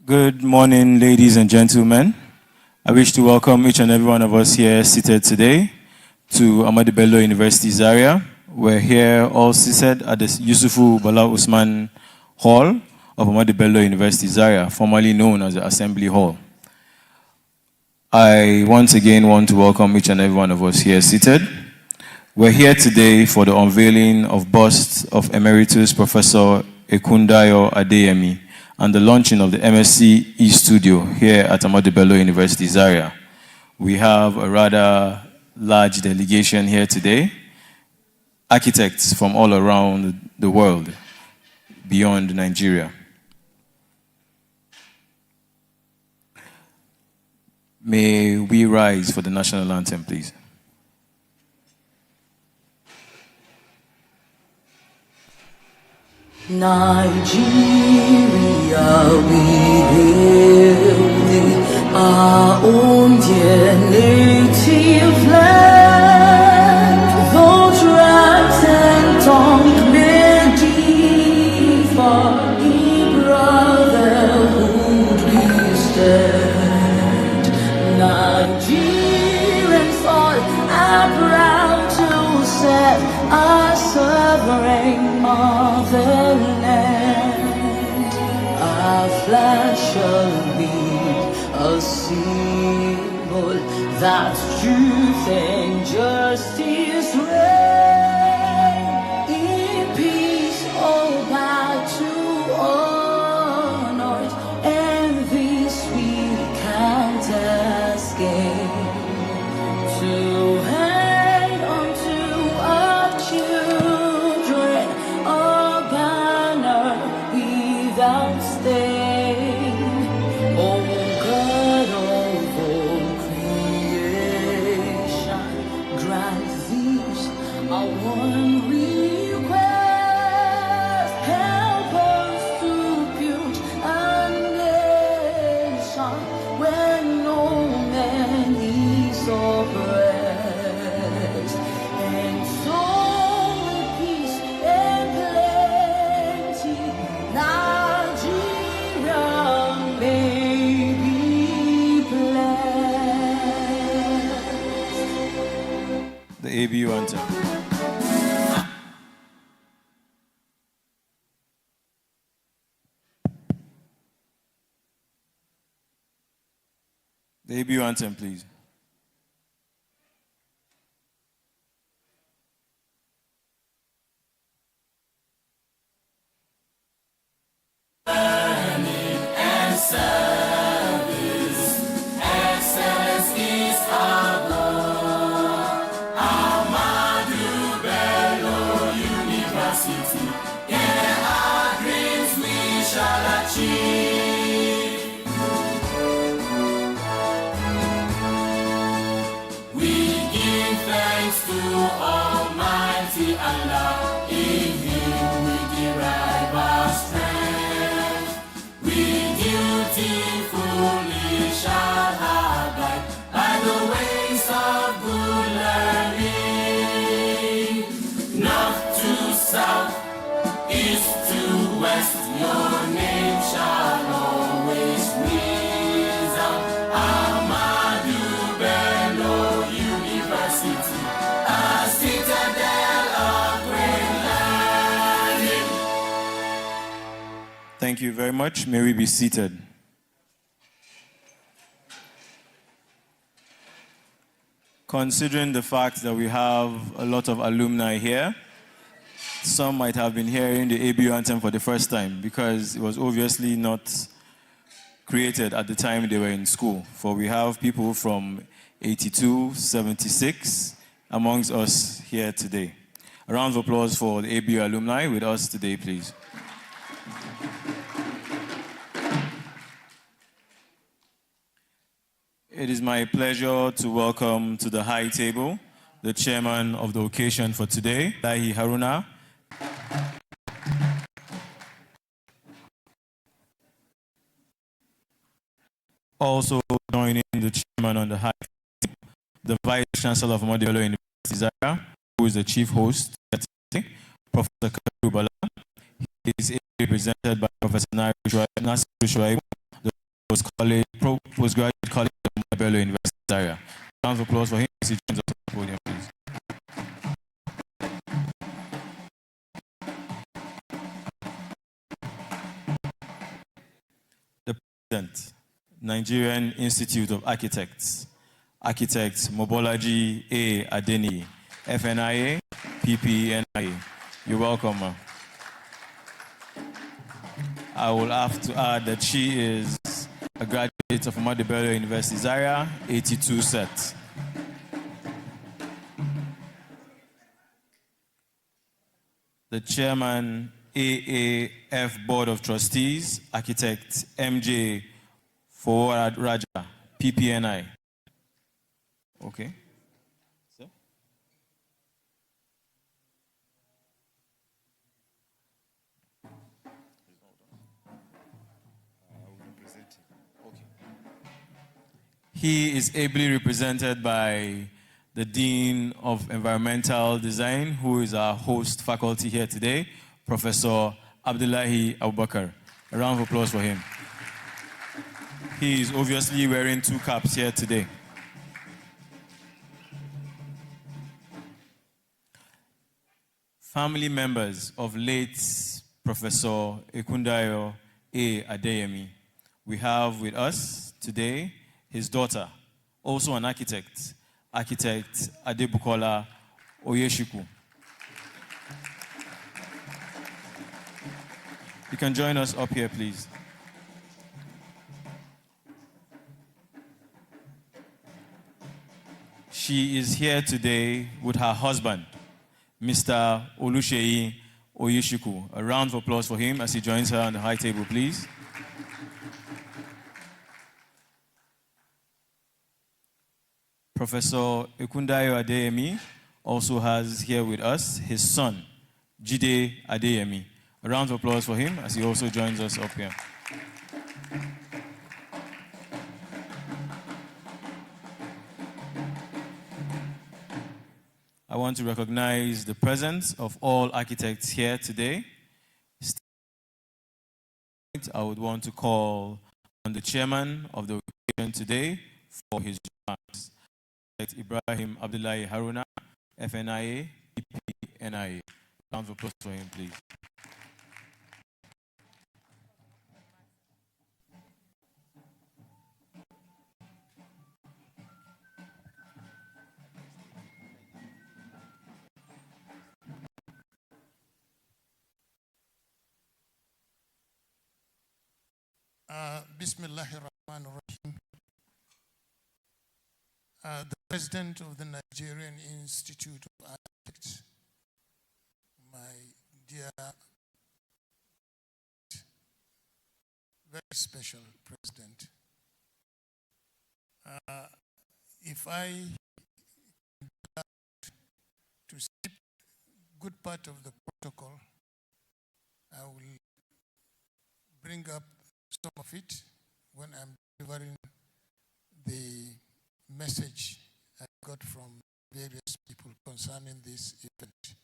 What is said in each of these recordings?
Good morning, ladies and gentlemen. I wish to welcome each and every one of us here seated today to Ahmadu Bello University, Zaria. We're here all seated at the Yusufu Bala Usman Hall of Ahmadu Bello University, Zaria, formerly known as the Assembly Hall. I once again want to welcome each and every one of us here seated. We're here today for the unveiling of bust of Emeritus Professor Ekundayo Adeyemi and the launching of the MSc E-Studio here at Ahmadu Bello University, Zaria. We have a rather large delegation here today, architects from all around the world, beyond Nigeria. May we rise for the national anthem, please. Nigeria, we hail thee, our own dear native land. Though tribes and tongue may differ, in brotherhood we stand. Nigerians all are proud to serve our sovereign motherland. Our flag shall be a symbol that truth and justice reign. In peace, all back to honor, and this we count as gain. To hand unto our children a banner without stain. O God of all creation, grant these our one request. Help us to build a nation where no man is oppressed, and so with peace and plenty, Nigeria may be blessed. The A.B.U. anthem. The A.B.U. anthem, please. Almighty Allah, in Him we derive our strength. We dutifully shall abide by the ways of good learning. North to south, east to west, your name shall always resound. Ahmadu Bello University, Thank you very much. May we be seated. Considering the fact that we have a lot of alumni here, some might have been hearing the A.B.U. anthem for the first time because it was obviously not created at the time they were in school. For we have people from 82, 76 amongst us here today. A round of applause for the A.B.U. alumni with us today, please. It is my pleasure to welcome to the high table the chairman of the occasion for today, Lahi Haruna. Also joining the chairman on the high table, the Vice Chancellor of Ahmadu Bello University, Zaria, who is the chief host, Professor Bala. He is represented by Professor Nasiru Shuaibu, the Postgraduate College of A.B.U University, Zaria. Round of applause for him as he joins us on the podium, please. The President, Nigerian Institute of Architects, Architect Mobolaji A. Adeyemi, FNIA, PPNIA. You're welcome, ma'am. I will have to add that she is a graduate of A.B.U University, Zaria, 82 set. The Chairman, AAF Board of Trustees, Architect MJ Forward Raja, PPNI. Okay. Sir? He is ably represented by the Dean of Environmental Design, who is our host faculty here today, Professor Abdullahi Abubakar. A round of applause for him. He is obviously wearing two caps here today. Family members of late Professor Ekundayo A. Adeyemi. We have with us today his daughter, also an architect, Architect Adebukola Oyeshiku. You can join us up here, please. She is here today with her husband, Mr. Olusheyi Oyeshiku. A round of applause for him as he joins her on the high table, please. Professor Ekundayo Adeyemi also has here with us his son, Jide Adeyemi. A round of applause for him as he also joins us up here. I want to recognize the presence of all architects here today. I would want to call on the chairman of the occasion today for his remarks. Ibrahim Abdullahi Haruna, FNIA, PPNIA. Round of applause for him, please. Bismillahirrahmanirrahim. The President of the Nigerian Institute of Architects, my dear, very special President, if I to skip good part of the protocol, I will bring up some of it when I'm delivering the message I got from various people concerning this event.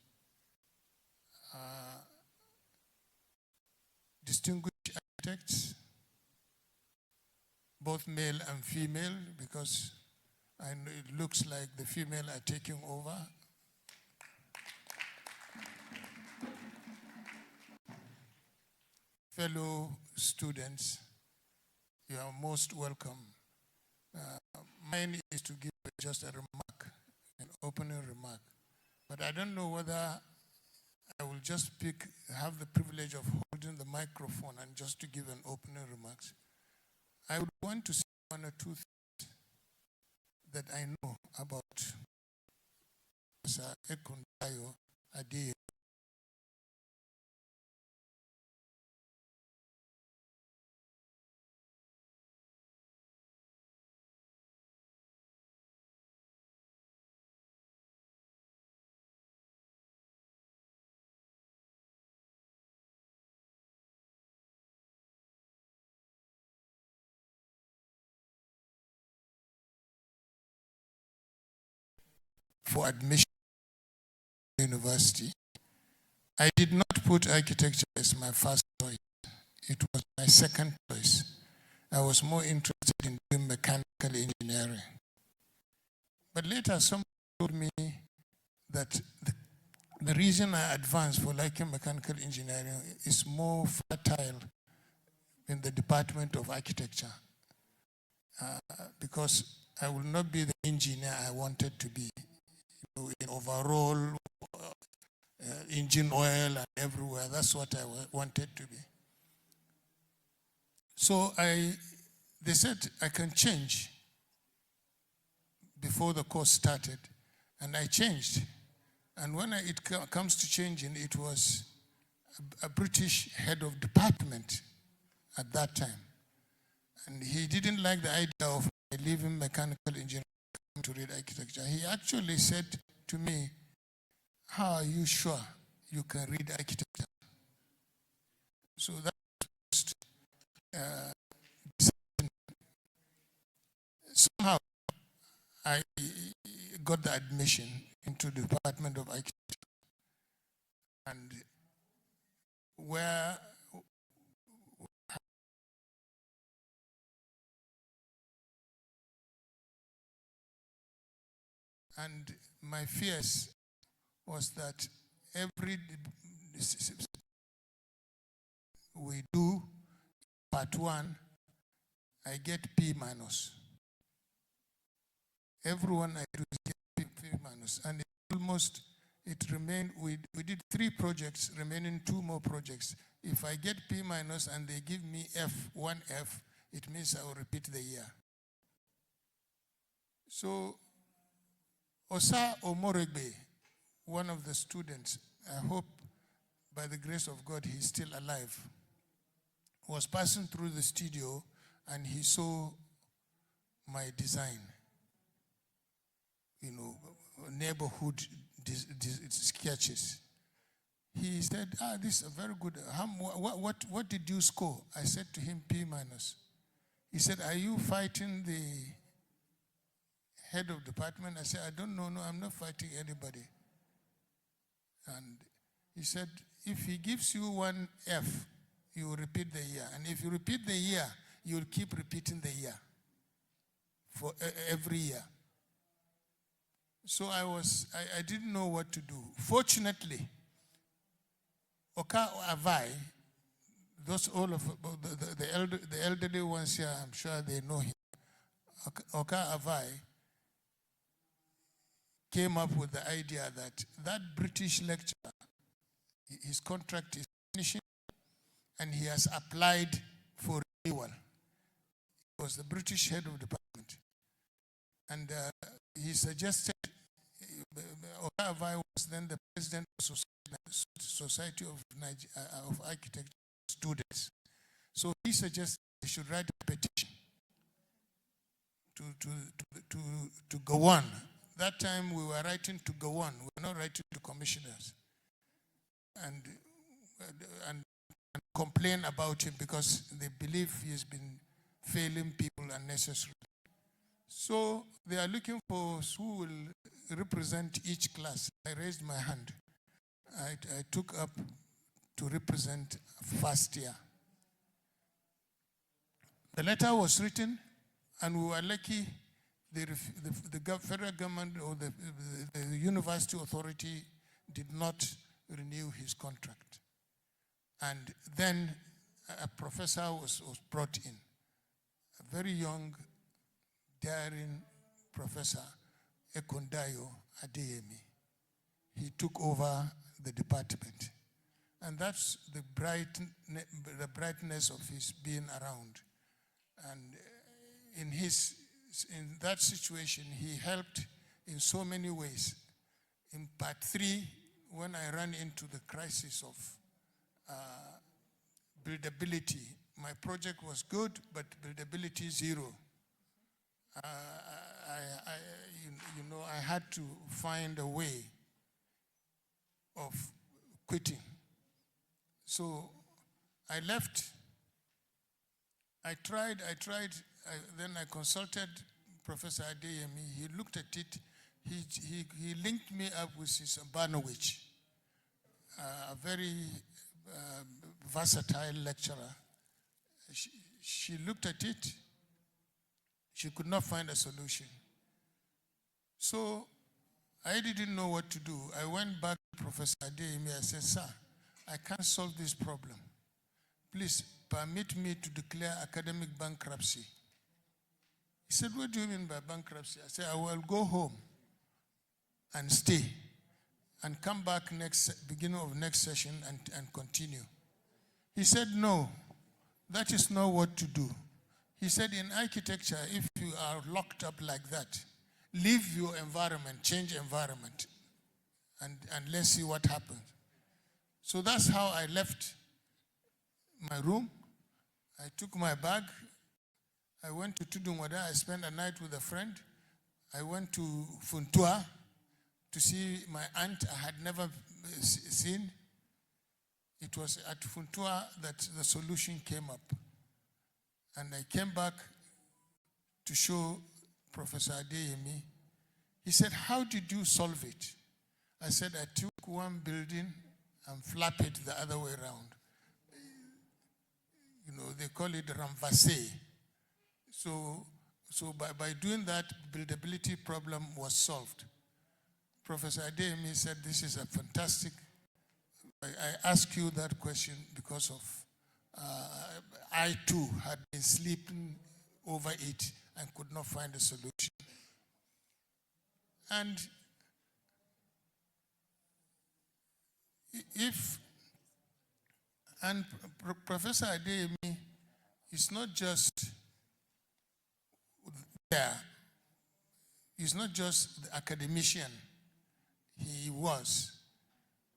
Distinguished architects, both male and female, because I know it looks like the female are taking over. Fellow students, you are most welcome. Mine is to give just a remark, an opening remark. But I don't know whether I will just have the privilege of holding the microphone and just to give an opening remarks. I would want to say one or two things that I know about Professor Ekundayo Adeyemi. For admission to university, I did not put architecture as my first choice. It was my second choice. I was more interested in doing mechanical engineering. But later, someone told me that the reason I advanced for liking mechanical engineering is more fertile in the Department of Architecture, because I will not be the engineer I wanted to be. In overall, engine oil and everywhere, that's what I wanted to be. So they said I can change before the course started, and I changed. And when it comes to changing, it was a British head of department at that time. And he didn't like the idea of leaving mechanical engineering to read architecture. He actually said to me, "How are you sure you can read architecture?" So that was somehow I got the admission into the Department of Architecture, and where and my fears was that every we do part one, I get P minus. Everyone I do get P minus, and it remained. We did 3 projects, remaining 2 more projects. If I get P minus and they give me one F, it means I will repeat the year. So Osa Omoregbe, one of the students, I hope by the grace of God he's still alive, was passing through the studio and he saw my design, neighborhood sketches. He said, this is a very good, what did you score? I said to him, P minus. He said, are you fighting the head of department? I said, I don't know, no, I'm not fighting anybody. And he said, if he gives you one F, you will repeat the year. And if you repeat the year, you will keep repeating the year for every year. So I didn't know what to do. Fortunately, Oka Avai, all of the elderly ones here, I'm sure they know him. Oka Avai came up with the idea that British lecturer, his contract is finishing, and he has applied for renewal. He was the British head of department. And he suggested, Oka Avai was then the president of Society of Architecture Students. So he suggested they should write a petition to go on. That time we were writing to go on. We were not writing to commissioners. And complain about him because they believe he has been failing people unnecessarily. So they are looking for who will represent each class. I raised my hand. I took up to represent first year. The letter was written, and we were lucky the federal government or the university authority did not renew his contract. And then a professor was brought in, a very young, daring professor, Ekundayo Adeyemi. He took over the department. And that's the brightness of his being around. And in that situation, he helped in so many ways. In part 3, when I ran into the crisis of buildability, my project was good, but buildability 0. I had to find a way of quitting. So I left. I tried, then I consulted Professor Adeyemi. He looked at it. He linked me up with his Barnowich, a very versatile lecturer. she looked at it. She could not find a solution. So I didn't know what to do. I went back to Professor Adeyemi. I said, sir, I can't solve this problem. Please permit me to declare academic bankruptcy. He said, what do you mean by bankruptcy? I said, I will go home and stay and come back beginning of next session and continue. He said, no, that is not what to do. He said, in architecture, if you are locked up like that, leave your environment, change environment, and let's see what happens. So that's how I left my room. I took my bag. I went to Tudunwada. I spent a night with a friend. I went to Funtua to see my aunt I had never seen. It was at Funtua that the solution came up. And I came back to show Professor Adeyemi. He said, how did you solve it? I said, I took one building and flap it the other way around. You know, they call it renverser. So by doing that, buildability problem was solved. Professor Adeyemi said, this is a fantastic. I ask you that question because of I too had been sleeping over it and could not find a solution. And Professor Adeyemi is not just there. He's not just the academician he was.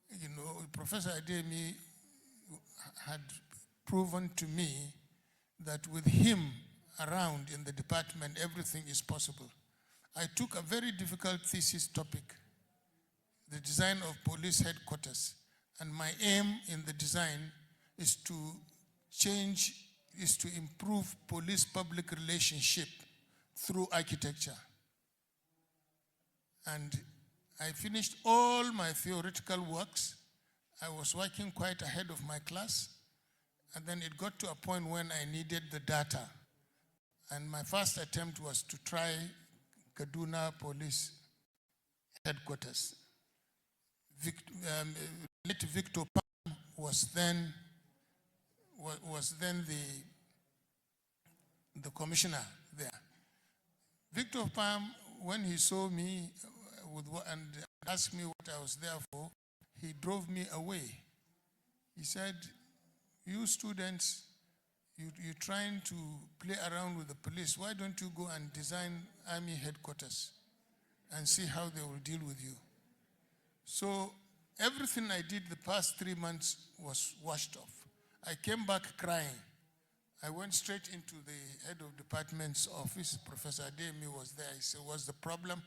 You know, Professor Adeyemi had proven to me that with him around in the department, everything is possible. I took a very difficult thesis topic, the design of police headquarters. And my aim in the design is to improve police-public relationship through architecture. And I finished all my theoretical works. I was working quite ahead of my class. And then it got to a point when I needed the data. And my first attempt was to try Kaduna Police Headquarters. Late Victor Palm was then the commissioner there. Victor Palm, when he saw me and asked me what I was there for, he drove me away. He said, you students, you're trying to play around with the police. Why don't you go and design army headquarters and see how they will deal with you? So everything I did the past 3 months was washed off. I came back crying. I went straight into the head of department's office. Professor Adeyemi was there. He said, what's the problem?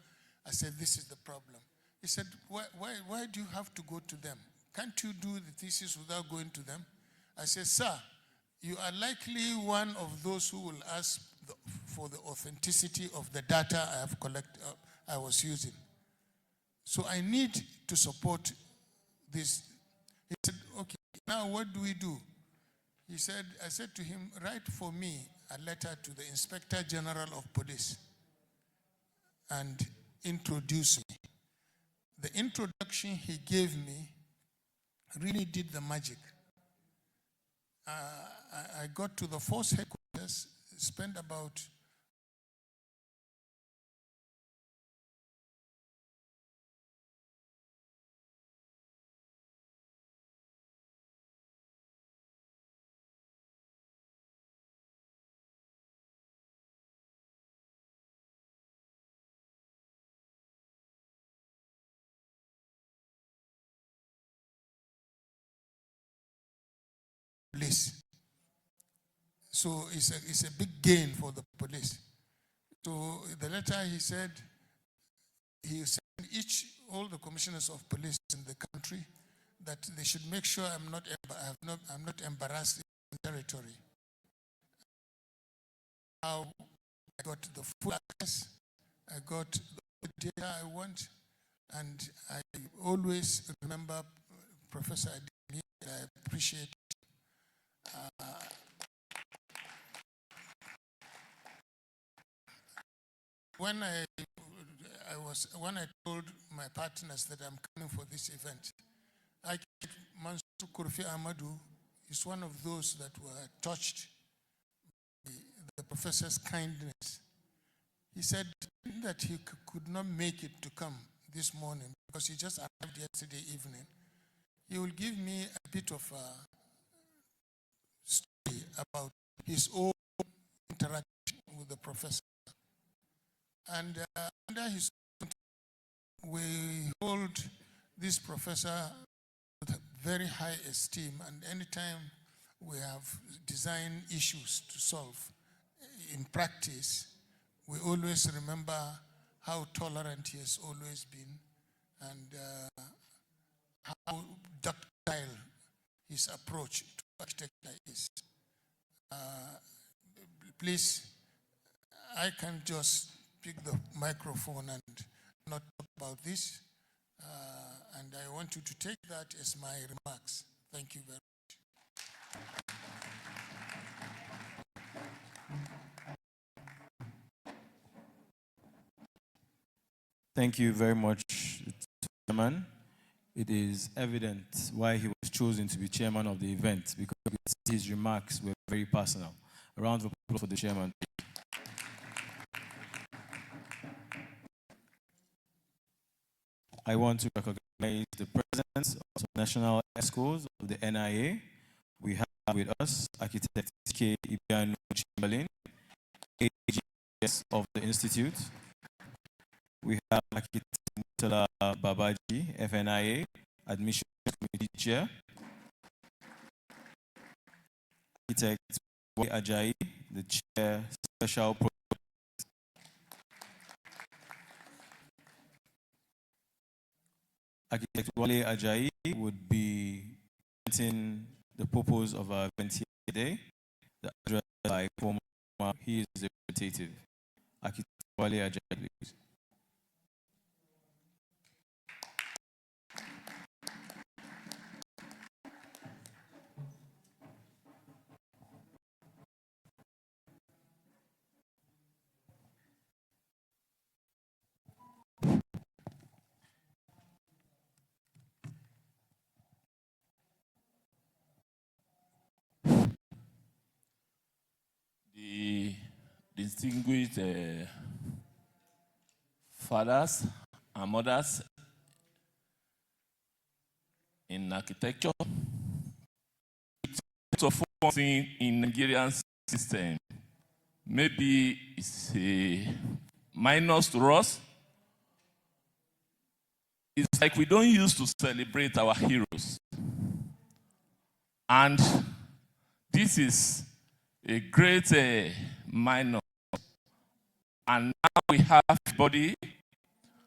I said, this is the problem. He said, why do you have to go to them? Can't you do the thesis without going to them? I said, sir, you are likely one of those who will ask for the authenticity of the data I have collected, I was using. So I need to support this. He said, okay, now what do we do? He said, I said to him, write for me a letter to the Inspector General of Police and introduce me. The introduction he gave me really did the magic. I got to the force headquarters, spent about police. So it's a big gain for the police. So the letter he said, he sent all the commissioners of police in the country that they should make sure I'm not embarrassed in the territory. How I got the full access, I got the data I want, and I always remember Professor Adeyemi. I appreciate when I told my partners that I'm coming for this event, Mansur Kurfi Ahmadu is one of those that were touched by the professor's kindness. He said that he could not make it to come this morning because he just arrived yesterday evening. He will give me a bit of a story about his own interaction with the professor. And under his, we hold this professor with very high esteem, and anytime we have design issues to solve in practice, we always remember how tolerant he has always been and how ductile his approach to architecture is. Please, I can just pick the microphone and not talk about this. And I want you to take that as my remarks. Thank you very much. Thank you very much, Chairman. It is evident why he was chosen to be chairman of the event, because his remarks were very personal. A round of applause for the chairman. I want to recognize the presence of national ESCOs of the NIA. We have with us Architect A.B.U Chamberlain, AGS of the Institute. We have Architect Mutala Babaji, FNIA, Admissions Committee Chair. Architect Wale Ajayi, the Chair, Special Project. Architect Wale Ajayi would be presenting the purpose of our event here today, the address by former, he is the representative. Architect Wale Ajayi, please. The distinguished fathers and mothers in architecture, of in Nigerian system, maybe it's a minus to us. It's like we don't used to celebrate our heroes. And this is a great minor. And now we have a body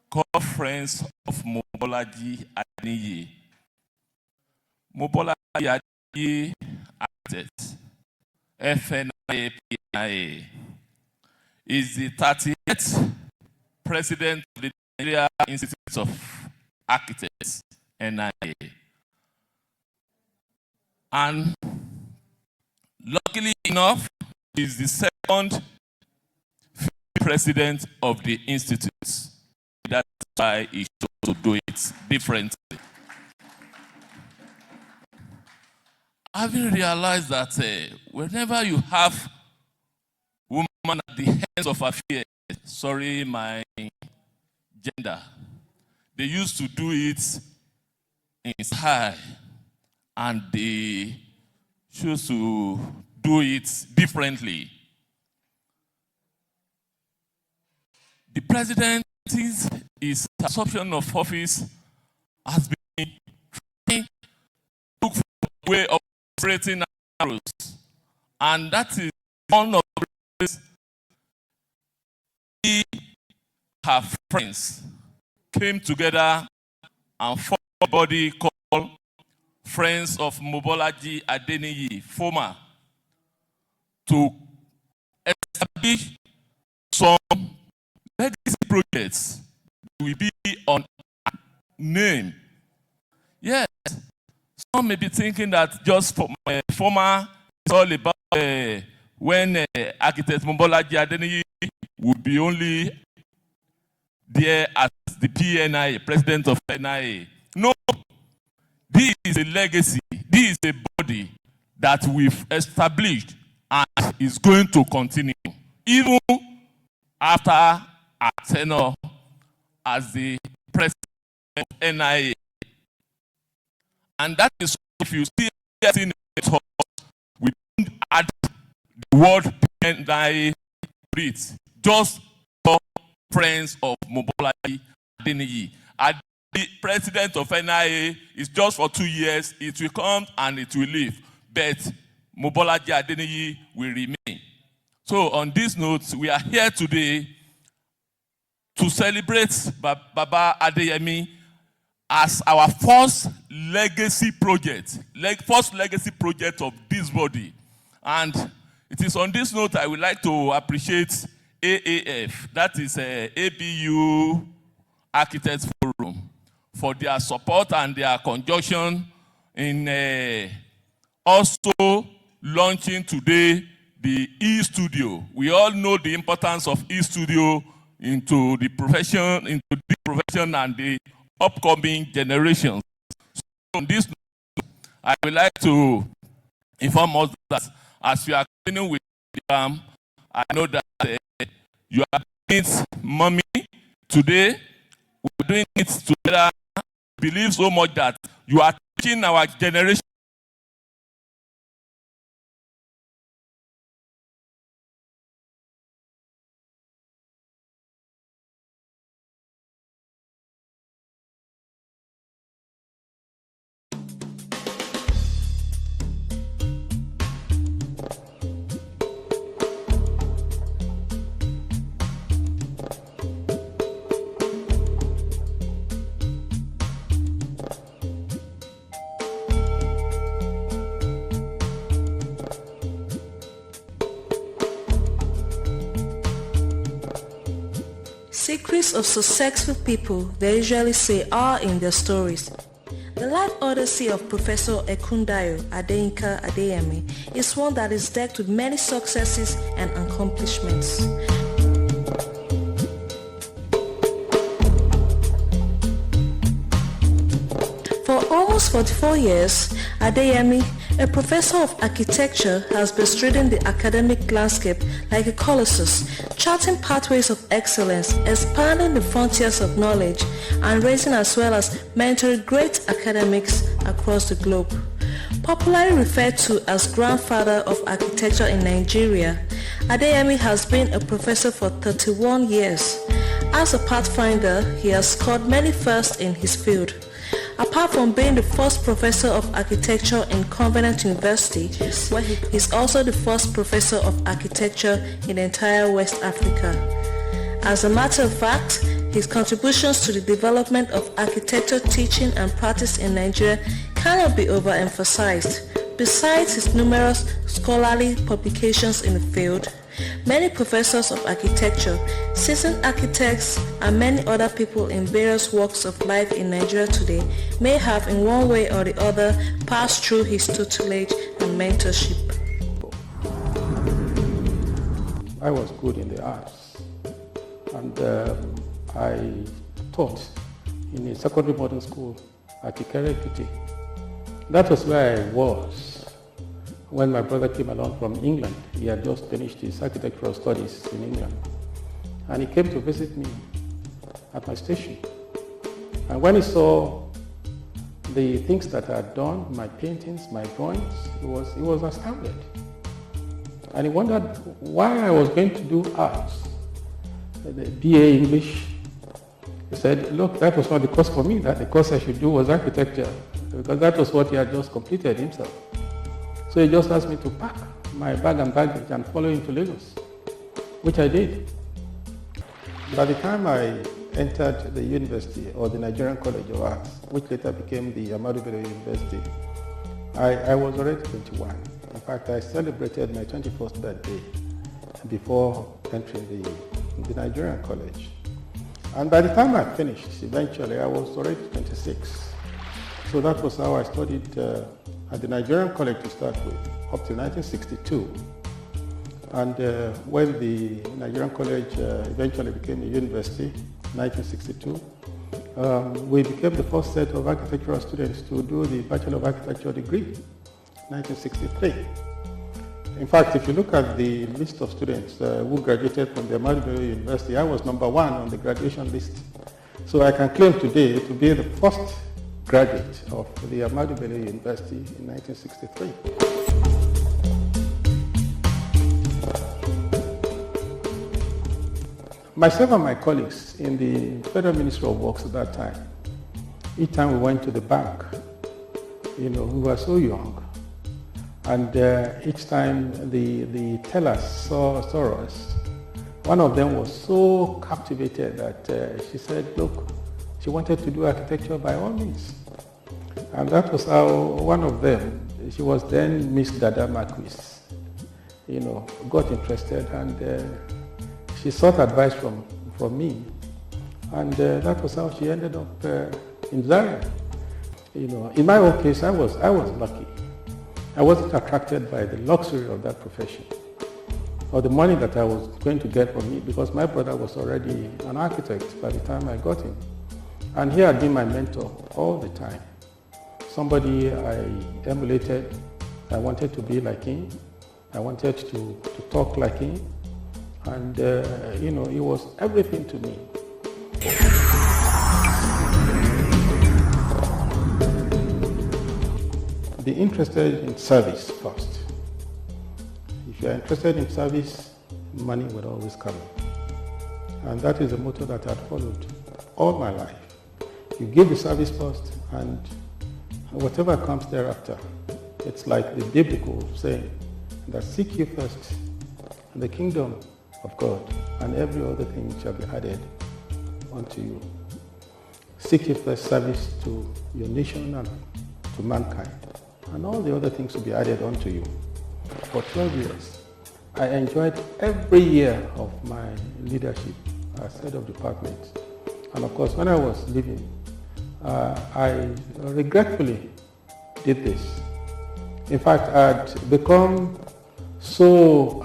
called Friends of Mobolaji Adeyemi. Mobolaji Adeyemi Architect, FNIA, is the 38th president of the Nigeria Institute of Architects, NIA. And luckily enough, he is the second president of the institute. That's why he chose to do it differently. Having realized that whenever you have women at the heads of affairs, sorry my gender, they used to do it in style, and they choose to do it differently. The president's assumption of office has been trying to look for a way of operating arrows, and that is one of the ways we have friends came together and formed a body called Friends of Mobolaji Adeyemi, former, to establish some legacy projects that will be on name. Yes, some may be thinking that just for former is all about when architect Mobolaji Adeyemi would be only there as the PNIA, president of NIA. No, this is a legacy. This is a body that we've established and is going to continue, even after our tenure as the president of NIA. And that is, if you see getting it, we don't add the word NIA to it, just for friends of Mobolaji Adeyemi. The president of NIA is just for 2 years. It will come and it will leave. But Mobolaji Adeyemi will remain. So on this note, we are here today to celebrate Baba Adeyemi as our first legacy project of this body. And it is on this note I would like to appreciate AAF, that is A.B.U. Architects Forum, for their support and their conjunction in also launching today the E-Studio. We all know the importance of E-Studio into the profession and the upcoming generations. So on this note, I would like to inform us that as we are continuing with the program, I know that you are doing it, mommy, today. We're doing it together. I believe so much that you are teaching our generation. Secrets of successful people, they usually say, are in their stories. The life odyssey of Professor Ekundayo Adeyinka Adeyemi is one that is decked with many successes and accomplishments. For almost 44 years, Adeyemi, a professor of architecture, has bestridden the academic landscape like a colossus, charting pathways of excellence, expanding the frontiers of knowledge, and raising as well as mentoring great academics across the globe. Popularly referred to as grandfather of architecture in Nigeria, Adeyemi has been a professor for 31 years. As a pathfinder, he has scored many firsts in his field. Apart from being the first professor of architecture in Covenant University, where he is also the first professor of architecture in the entire West Africa. As a matter of fact, his contributions to the development of architecture teaching and practice in Nigeria cannot be overemphasized. Besides his numerous scholarly publications in the field, many professors of architecture, seasoned architects, and many other people in various walks of life in Nigeria today may have in one way or the other passed through his tutelage and mentorship. I was good in the arts, and I taught in a secondary modern school at Ikere. That was where I was when my brother came along from England. He had just finished his architectural studies in England. And he came to visit me at my station. And when he saw the things that I had done, my paintings, my drawings, he was astounded. And he wondered why I was going to do arts, the BA English. He said, look, that was not the course for me. That the course I should do was architecture, because that was what he had just completed himself. So he just asked me to pack my bag and baggage and follow him to Lagos, which I did. By the time I entered the university, or the Nigerian College of Arts, which later became the Ahmadu Bello University, I was already 21. In fact, I celebrated my 21st birthday before entering the Nigerian College. And by the time I finished, eventually, I was already 26. So that was how I studied at the Nigerian College to start with, up to 1962. And when the Nigerian College eventually became a university, 1962. We became the first set of architectural students to do the Bachelor of Architecture degree, 1963. In fact, if you look at the list of students who graduated from the A.B.U University, I was number 1 on the graduation list. So I can claim today to be the first graduate of the A.B.U University in 1963. Myself and my colleagues in the Federal Ministry of Works at that time, each time we went to the bank, we were so young. And each time the tellers saw us, one of them was so captivated that she said, look, she wanted to do architecture by all means. And that was how one of them, she was then Miss Dada Marquis, got interested, and she sought advice from me. And that was how she ended up in Zaria. In my own case, I was lucky. I wasn't attracted by the luxury of that profession or the money that I was going to get from it, because my brother was already an architect by the time I got him. And he had been my mentor all the time. Somebody I emulated. I wanted to be like him. I wanted to talk like him. And, he was everything to me. Be interested in service first. If you are interested in service, money will always come. And that is the motto that I've followed all my life. You give the service first, and whatever comes thereafter. It's like the biblical saying that seek ye first the kingdom of God, and every other thing shall be added unto you. Seek ye first service to your nation and to mankind, and all the other things will be added unto you. For 12 years, I enjoyed every year of my leadership as head of department. And of course, when I was leaving, I regretfully did this. In fact, I'd become so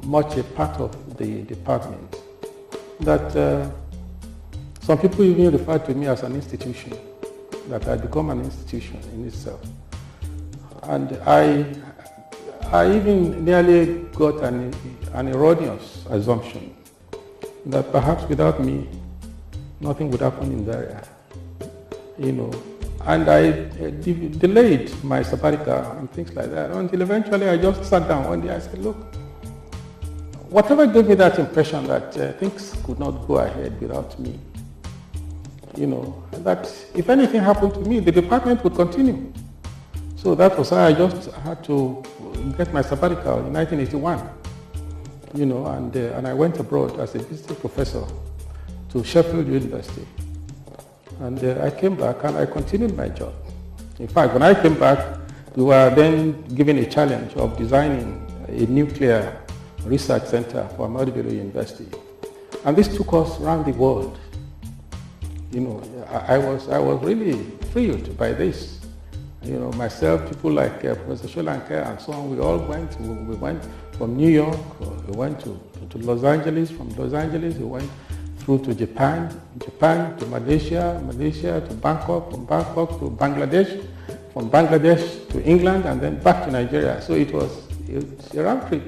much a part of the department that some people even refer to me as an institution, that I'd become an institution in itself. And I even nearly got an erroneous assumption that perhaps without me, nothing would happen in Zaria, And I delayed my sabbatical and things like that until eventually I just sat down one day. I said, look, whatever gave me that impression that things could not go ahead without me, that if anything happened to me, the department would continue. So that was how I just had to get my sabbatical in 1981, and I went abroad as a visiting professor to Sheffield University. And I came back and I continued my job. In fact, when I came back, we were then given a challenge of designing a nuclear research center for A.B.U University. And this took us around the world. I was really thrilled by this. Myself, people like Professor Sholanke and so on, we all went. We went from New York, we went to Los Angeles. From Los Angeles, we went through to Japan to Malaysia to Bangkok, from Bangkok to Bangladesh, from Bangladesh to England, and then back to Nigeria. So it was a round trip.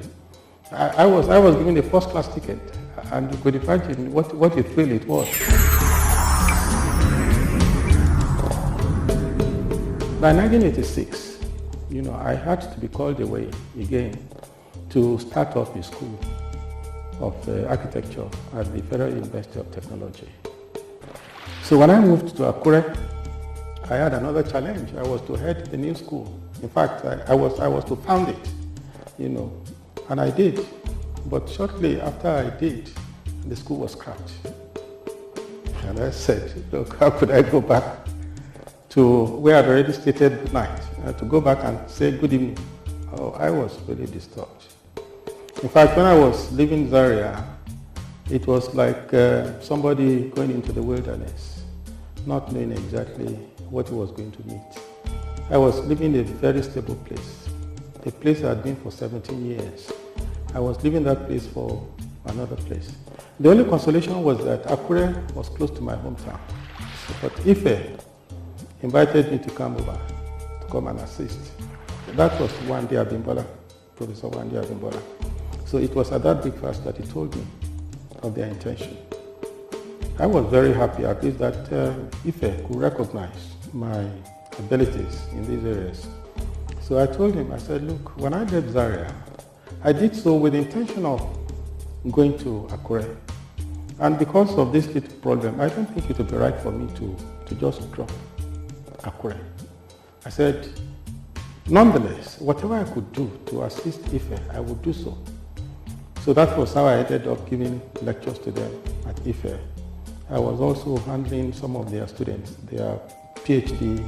I was given a first-class ticket, and you could imagine what a thrill it was. By 1986, I had to be called away again to start off a school of architecture at the Federal University of Technology. So when I moved to Akure, I had another challenge. I was to head the new school. In fact, I was to found it, and I did. But shortly after I did, the school was scrapped. And I said, look, how could I go back to where I'd already stated good night, to go back and say good evening? Oh, I was really disturbed. In fact, when I was leaving Zaria, it was like somebody going into the wilderness, not knowing exactly what he was going to meet. I was living in a very stable place, a place I had been for 17 years. I was leaving that place for another place. The only consolation was that Akure was close to my hometown. But Ife invited me to come over, to come and assist. That was Wande Abimbola, Professor Wande Abimbola. So it was at that breakfast that he told me of their intention. I was very happy at least that Ife could recognize my abilities in these areas. So I told him, I said, look, when I left Zaria, I did so with the intention of going to Akure. And because of this little problem, I don't think it would be right for me to just drop Akure. I said, nonetheless, whatever I could do to assist Ife, I would do so. So that was how I ended up giving lectures to them at Ife. I was also handling some of their students, their PhD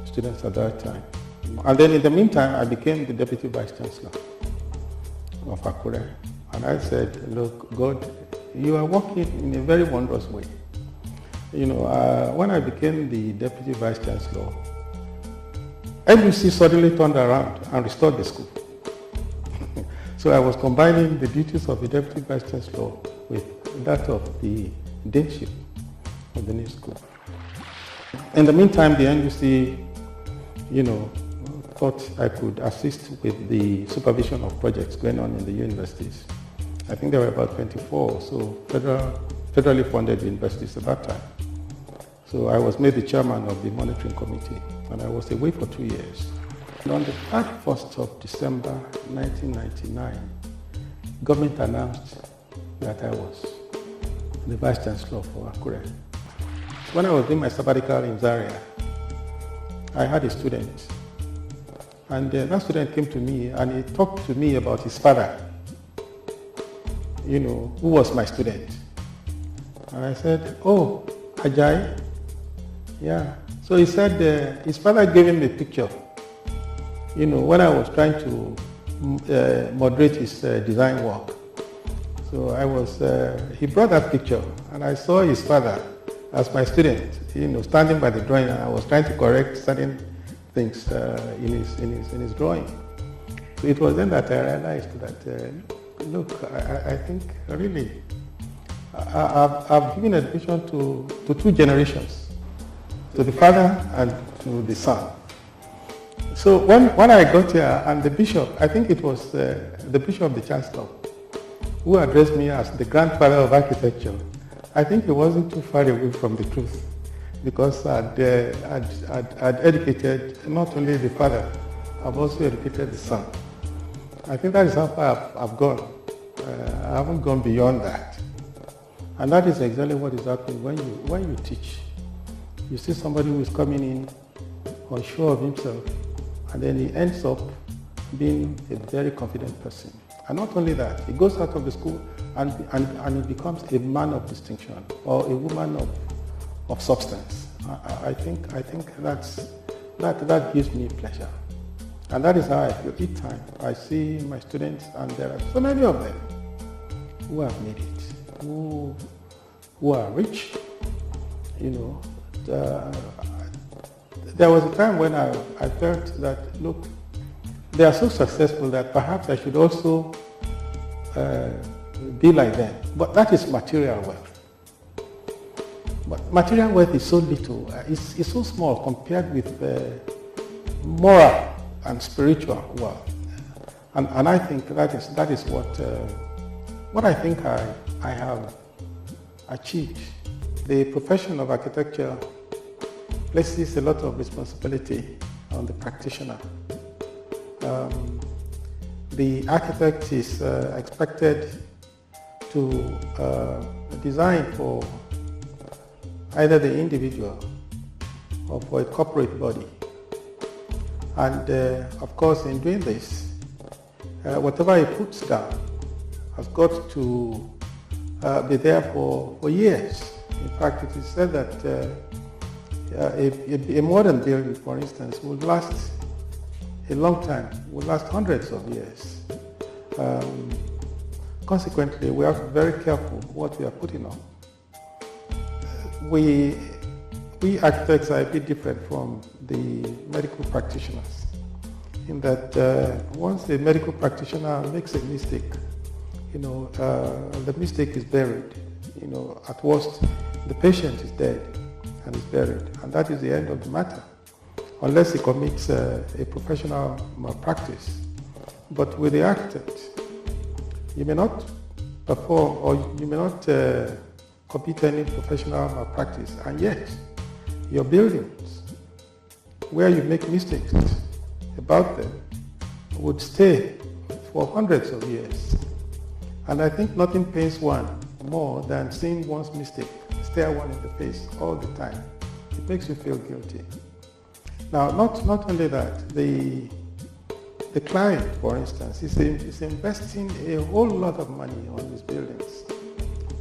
students at that time. And then in the meantime, I became the Deputy Vice Chancellor of Akure. And I said, look, God, you are working in a very wondrous way. You know, when I became the Deputy Vice Chancellor, A.B.U suddenly turned around and restored the school. So I was combining the duties of the Deputy Vice Chancellor with that of the deanship of the new school. In the meantime, the NUC, you know, thought I could assist with the supervision of projects going on in the universities. I think there were about 24 or so federally funded universities at that time. So I was made the chairman of the monitoring committee, and I was away for 2 years. And on the 31st of December 1999, government announced that I was the Vice Chancellor for Akure. When I was doing my sabbatical in Zaria, I had a student, and that student came to me and he talked to me about his father, you know, who was my student. And I said, oh, Ajayi? Yeah. So he said his father gave him a picture, you know, when I was trying to moderate his design work. So he brought that picture, and I saw his father as my student, you know, standing by the drawing, and I was trying to correct certain things in his drawing. So it was then that I realized that, look, I think really I've given education to two generations, to the father and to the son. So when I got here, and the bishop, I think it was the bishop of the chancellor, who addressed me as the grandfather of architecture, I think he wasn't too far away from the truth, because I'd educated not only the father, I've also educated the son. I think that is how far I've gone. I haven't gone beyond that. And that is exactly what is happening when you teach. You see somebody who is coming in unsure of himself, and then he ends up being a very confident person. And not only that, he goes out of the school and he becomes a man of distinction or a woman of substance. I think that gives me pleasure. And that is how I feel each time I see my students, and there are so many of them who have made it, who are rich, you know. There was a time when I felt that, look, they are so successful that perhaps I should also be like them. But that is material wealth. But material wealth is so little, it's so small compared with moral and spiritual wealth. And I think that is what I think I have achieved. The profession of architecture places a lot of responsibility on the practitioner. The architect is expected to design for either the individual or for a corporate body. And of course, in doing this, whatever he puts down has got to be there for years. In fact, it is said that a modern building, for instance, will last a long time, will last hundreds of years. Consequently, we have to be very careful what we are putting on. We architects are a bit different from the medical practitioners in that once a medical practitioner makes a mistake, the mistake is buried. At worst, the patient is dead and is buried, and that is the end of the matter, unless he commits a professional malpractice. But with the architect, you may not perform or you may not commit any professional malpractice, and yet your buildings, where you make mistakes about them, would stay for hundreds of years. And I think nothing pains one more than seeing one's mistake stare one in the face all the time. It makes you feel guilty. Now, not only that, the client, for instance, is investing a whole lot of money on his buildings.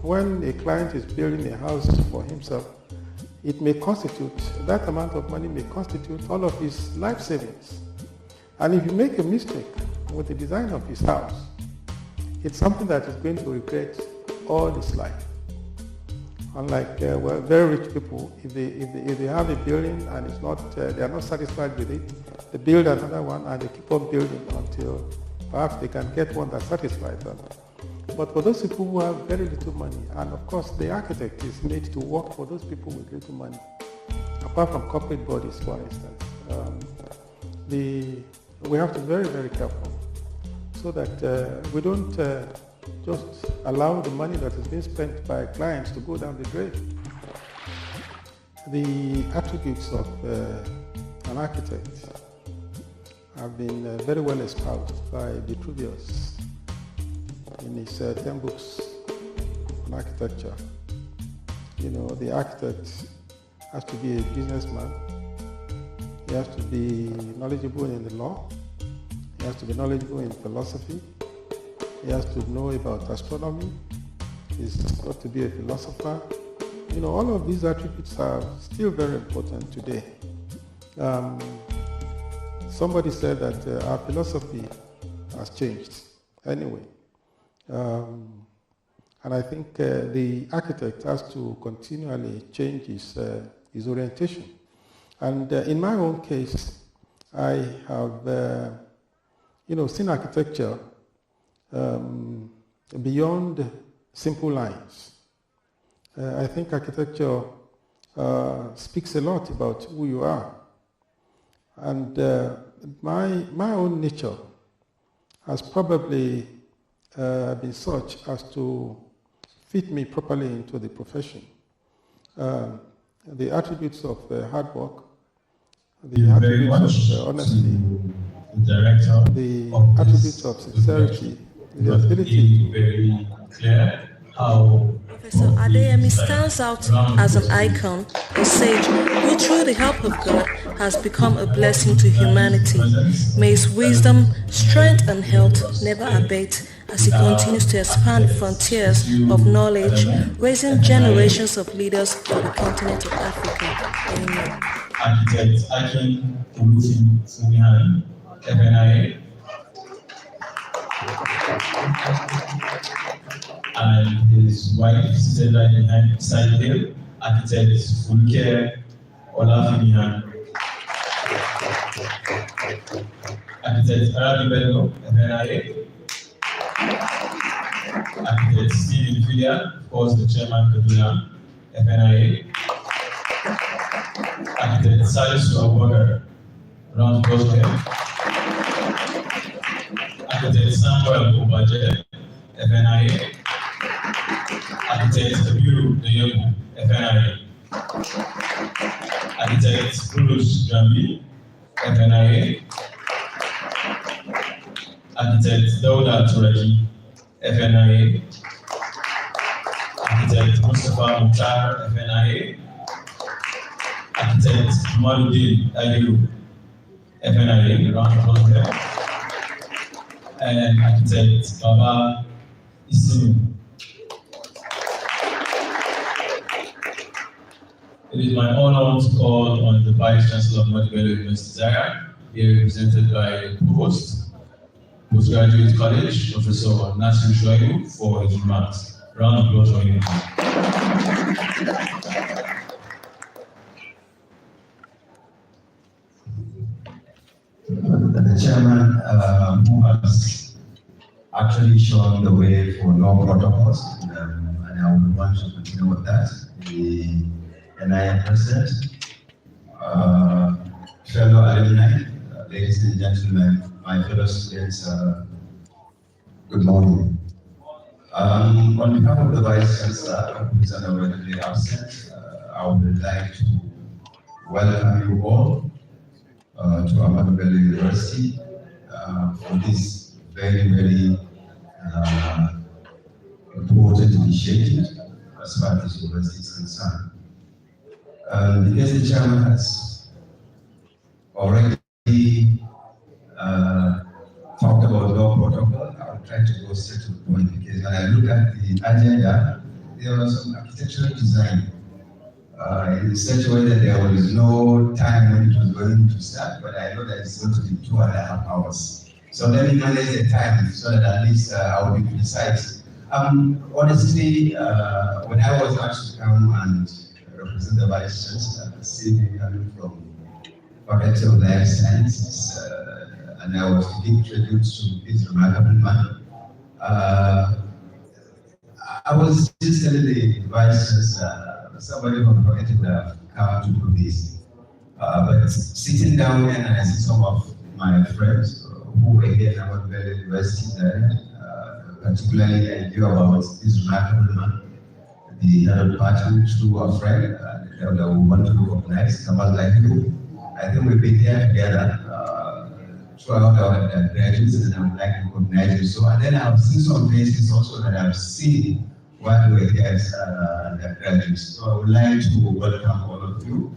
When a client is building a house for himself, it may constitute, that amount of money may constitute all of his life savings. And if you make a mistake with the design of his house, it's something that he's going to regret all his life. Unlike very rich people, if they have a building and it's not, they are not satisfied with it, they build another one and they keep on building until perhaps they can get one that satisfies them. But for those people who have very little money, and of course the architect is made to work for those people with little money, apart from corporate bodies, for instance, we have to be very, very careful so that we don't just allow the money that is being spent by clients to go down the drain. The attributes of an architect have been very well espoused by Vitruvius in his 10 books on architecture. The architect has to be a businessman. He has to be knowledgeable in the law. He has to be knowledgeable in philosophy. He has to know about astronomy. He's got to be a philosopher. All of these attributes are still very important today. Somebody said that our philosophy has changed anyway. And I think the architect has to continually change his orientation. And in my own case, I have seen architecture beyond simple lines. I think architecture speaks a lot about who you are. And my own nature has probably been such as to fit me properly into the profession. The attributes of hard work, the attributes of honesty, the attributes of sincerity, the ability. Very clear how Professor Adeyemi stands out as an icon, a sage who through the help of God has become a blessing to humanity. May his wisdom, strength and health never abate as he continues to expand the frontiers of knowledge, raising generations of leaders for the continent of Africa. Amen. Architect Akin Olufi Fumihan, FNIA, and his wife seated right behind beside him, Architect Funke Olafimihan. Architect Arabi Bello, FNIA. Architect Stephen Filia, of course the chairman Kaduna, FNIA. Architect Salisu Abubakar, round of applause for him. Architect Samuel Obaje, FNIA. Architect A.B.U, FNIA. Architect Bruce Jambi, FNIA. Architect Dauda Turaji, FNIA. Architect Mustafa Mukhtar, FNIA. Architect Maluddin Ayu, FNIA, round of applause there. And Architect Baba Isimu. It is my honor to call on the Vice Chancellor of Adeyemi University, Zaria, here represented by the Provost, Postgraduate College, Professor Nasir Shoaib, for his remarks. Round of applause for him. The chairman who has actually shown the way for no protocols, and I would want to continue with that. The NIA president, fellow alumni, ladies and gentlemen, my fellow students, good morning. On behalf of the Vice Chancellor, who is unavoidably absent, I would like to welcome you all to Ekundayo University for this very, very important initiative as far as the university is concerned. Because the chairman has already talked about law protocol, I'll try to go straight to the point, because when I look at the agenda, there was some architectural design in such a way that there was no time when it was going to start, but I know that it's going to be 2.5 hours. So let me manage the time so that at least I will be precise. Honestly, when I was asked to come and represent the Vice Chancellor, CV coming from Faculty of Life Sciences, and I was to give tribute to this remarkable man. I was just telling the Vice Chancellor, somebody from Faculty would have come to do this. But sitting down and I see some of my friends who were here at Unveiling University, particularly I knew about this remarkable man, the head of department, through a friend that we want to recognize, someone like you. I think we've been here together throughout our graduates, and I would like to recognize you. So, and then I've seen some faces also that I've seen while we were here as graduates. So I would like to welcome all of you.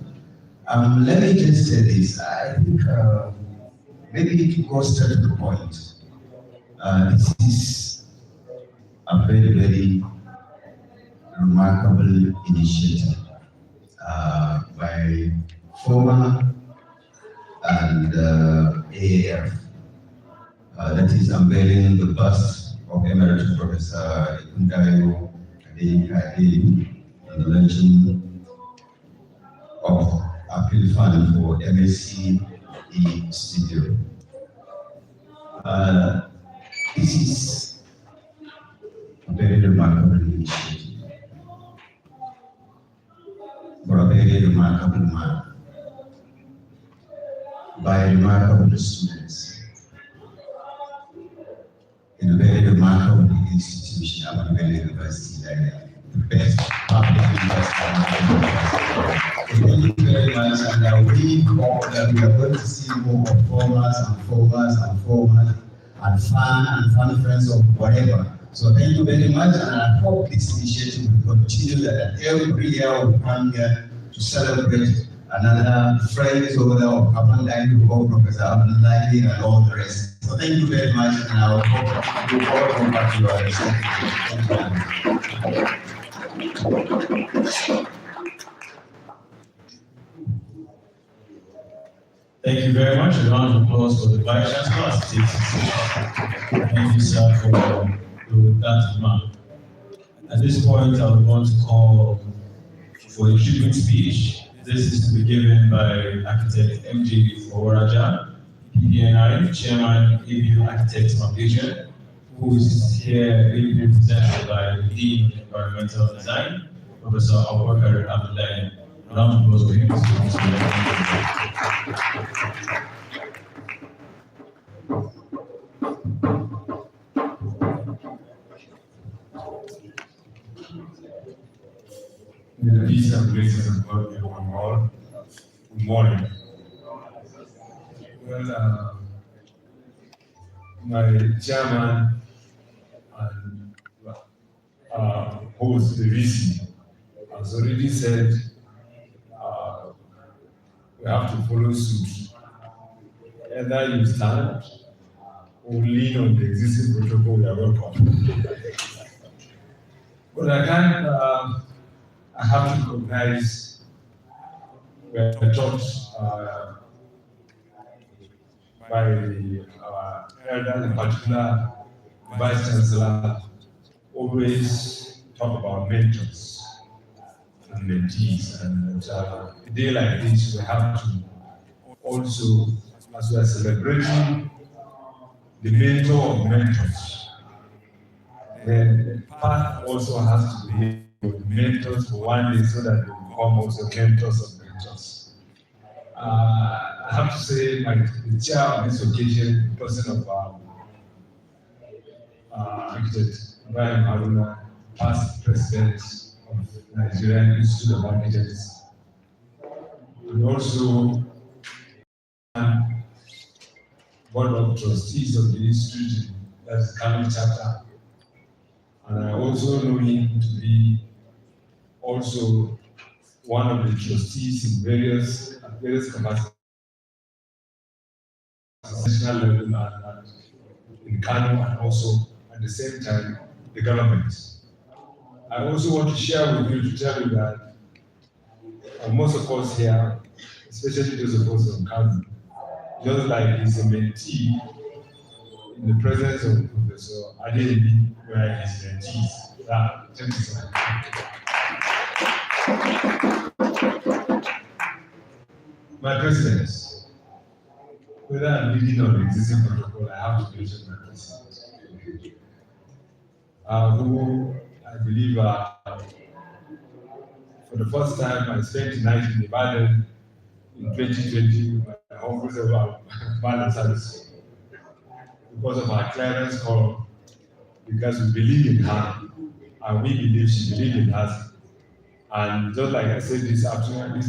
Let me just say this. I think maybe to go straight to the point. This is a very, very remarkable initiative by former and AAF, that is unveiling the bust of Emeritus Professor Ekundayo, Adeyinka, A.B.U, and the launching of appeal fund for MSc studio. This is a very remarkable initiative for a very remarkable man, by remarkable students in a very remarkable institution, Unveiling University, the best public university. Thank you very much, and we hope that we are going to see more performers and fun friends of whatever. So thank you very much, and I hope this initiative will continue, that every year we come here to celebrate another friends over there of Ekundayo, Professor Adeyemi, and all the rest. So thank you very much, and I hope you all come back to your Thank you very much. A round of applause for the Vice Chancellor as he takes his seat. Thank you, sir, for that remark. At this point, I would want to call for a tribute speech. This is to be given by Architect M.J. Foraja, PDNI, Chairman, A.B.U. Architects Foundation, who is here being represented by the Dean of Environmental Design, Professor Adeyemi. A round of applause for him. May the peace and blessings of God be upon all. Good morning. Well, my chairman and host, the VC, has already said we have to follow suit. Either you stand or lean on the existing protocol, we are welcome. But I have to recognize where the talks by our elder, in particular, Vice Chancellor, always talk about mentors and mentees. And a day like this, we have to also, as we are celebrating the mentor of mentors, then the path also has to be mentors for one day so that they become also mentors of mentors. I have to say, the chair on this occasion, the person of architect Brian Haruna, past president of Nigerian Institute of Architects, and also board of trustees of the institute, that's the Kano chapter. And I also know him to be also one of the trustees in various capacities, national level and in Kano, and also at the same time the government. I also want to share with you to tell you that most of us here, especially those of us from Kano, just like he's a mentee in the presence of Professor Adeyemi, where his mentees. Thank you so much. My president, whether I'm reading on the existing protocol, I have to mention my president, who I believe for the first time I spent the night in Ibadan in 2020 with my humble self balance service because of our clearance call, because we believe in her and we believe she believes in us. And just like I said this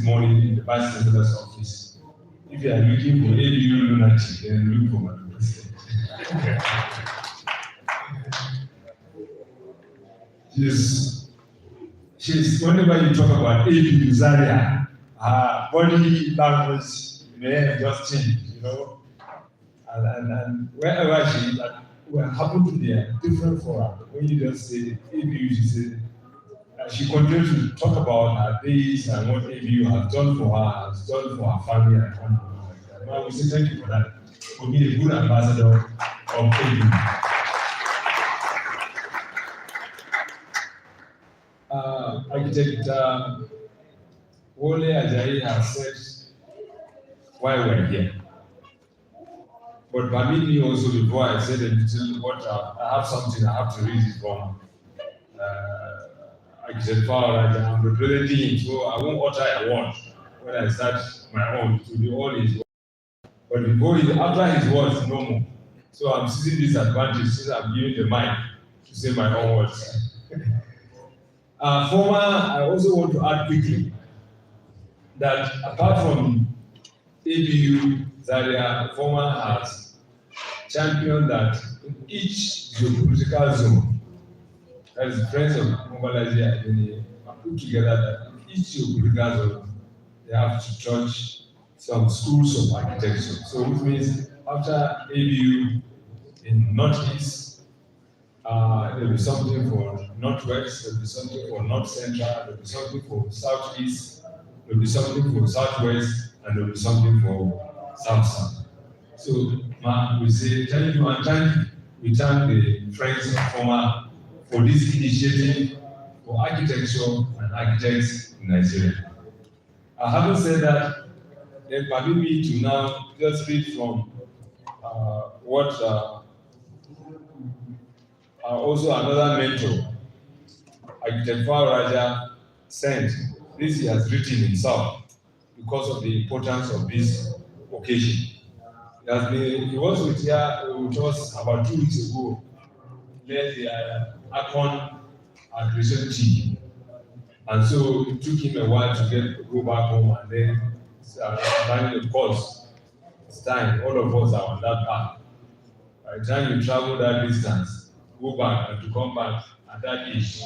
morning in the Vice Chancellor's office, if you are looking for A.B.U. lunatic, then look for my president. She's whenever you talk about A.B.U. Zaria, her body language may have just changed, you know. And wherever she is, we happen to be a different for her. When you just say A.B.U., she said, she continues to talk about her days and what A.B.U. has done for her, has done for her family, and like that. Well, we say thank you for that, for being a good ambassador of A.B.U. Architect Wole Ajayi has said why we're here. But permit me also, before I say the little what I have something I have to read it from Architect Fowler. I'm representing him, so I won't utter a word when I start my own. It will be all his words. But after his words, no more. So I'm seizing this advantage since I'm giving the mic to say my own words. I also want to add quickly that apart from A.B.U. Zaria, former has championed that in each geopolitical zone, that is Friends of Mobilize Adeyemi, put together that in each geopolitical zone, they have to touch some schools of architecture. So which means after A.B.U. in Northeast, there will be something for Northwest, there will be something for North Central, there will be something for Southeast, there will be something for Southwest, and there will be something for South. So, we say thank you and thank you. We thank the Friends of Former for this initiative for architecture and architects in Nigeria. Having said that, then permit me to now just read from what also another mentor, Architect Raja, sent. This he has written himself because of the importance of this occasion. He was with us about 2 weeks ago, led the Akon acquisition team. And so it took him a while to go back home and then find the course. It's time, all of us are on that path. By the time you travel that distance, go back and to come back at that age.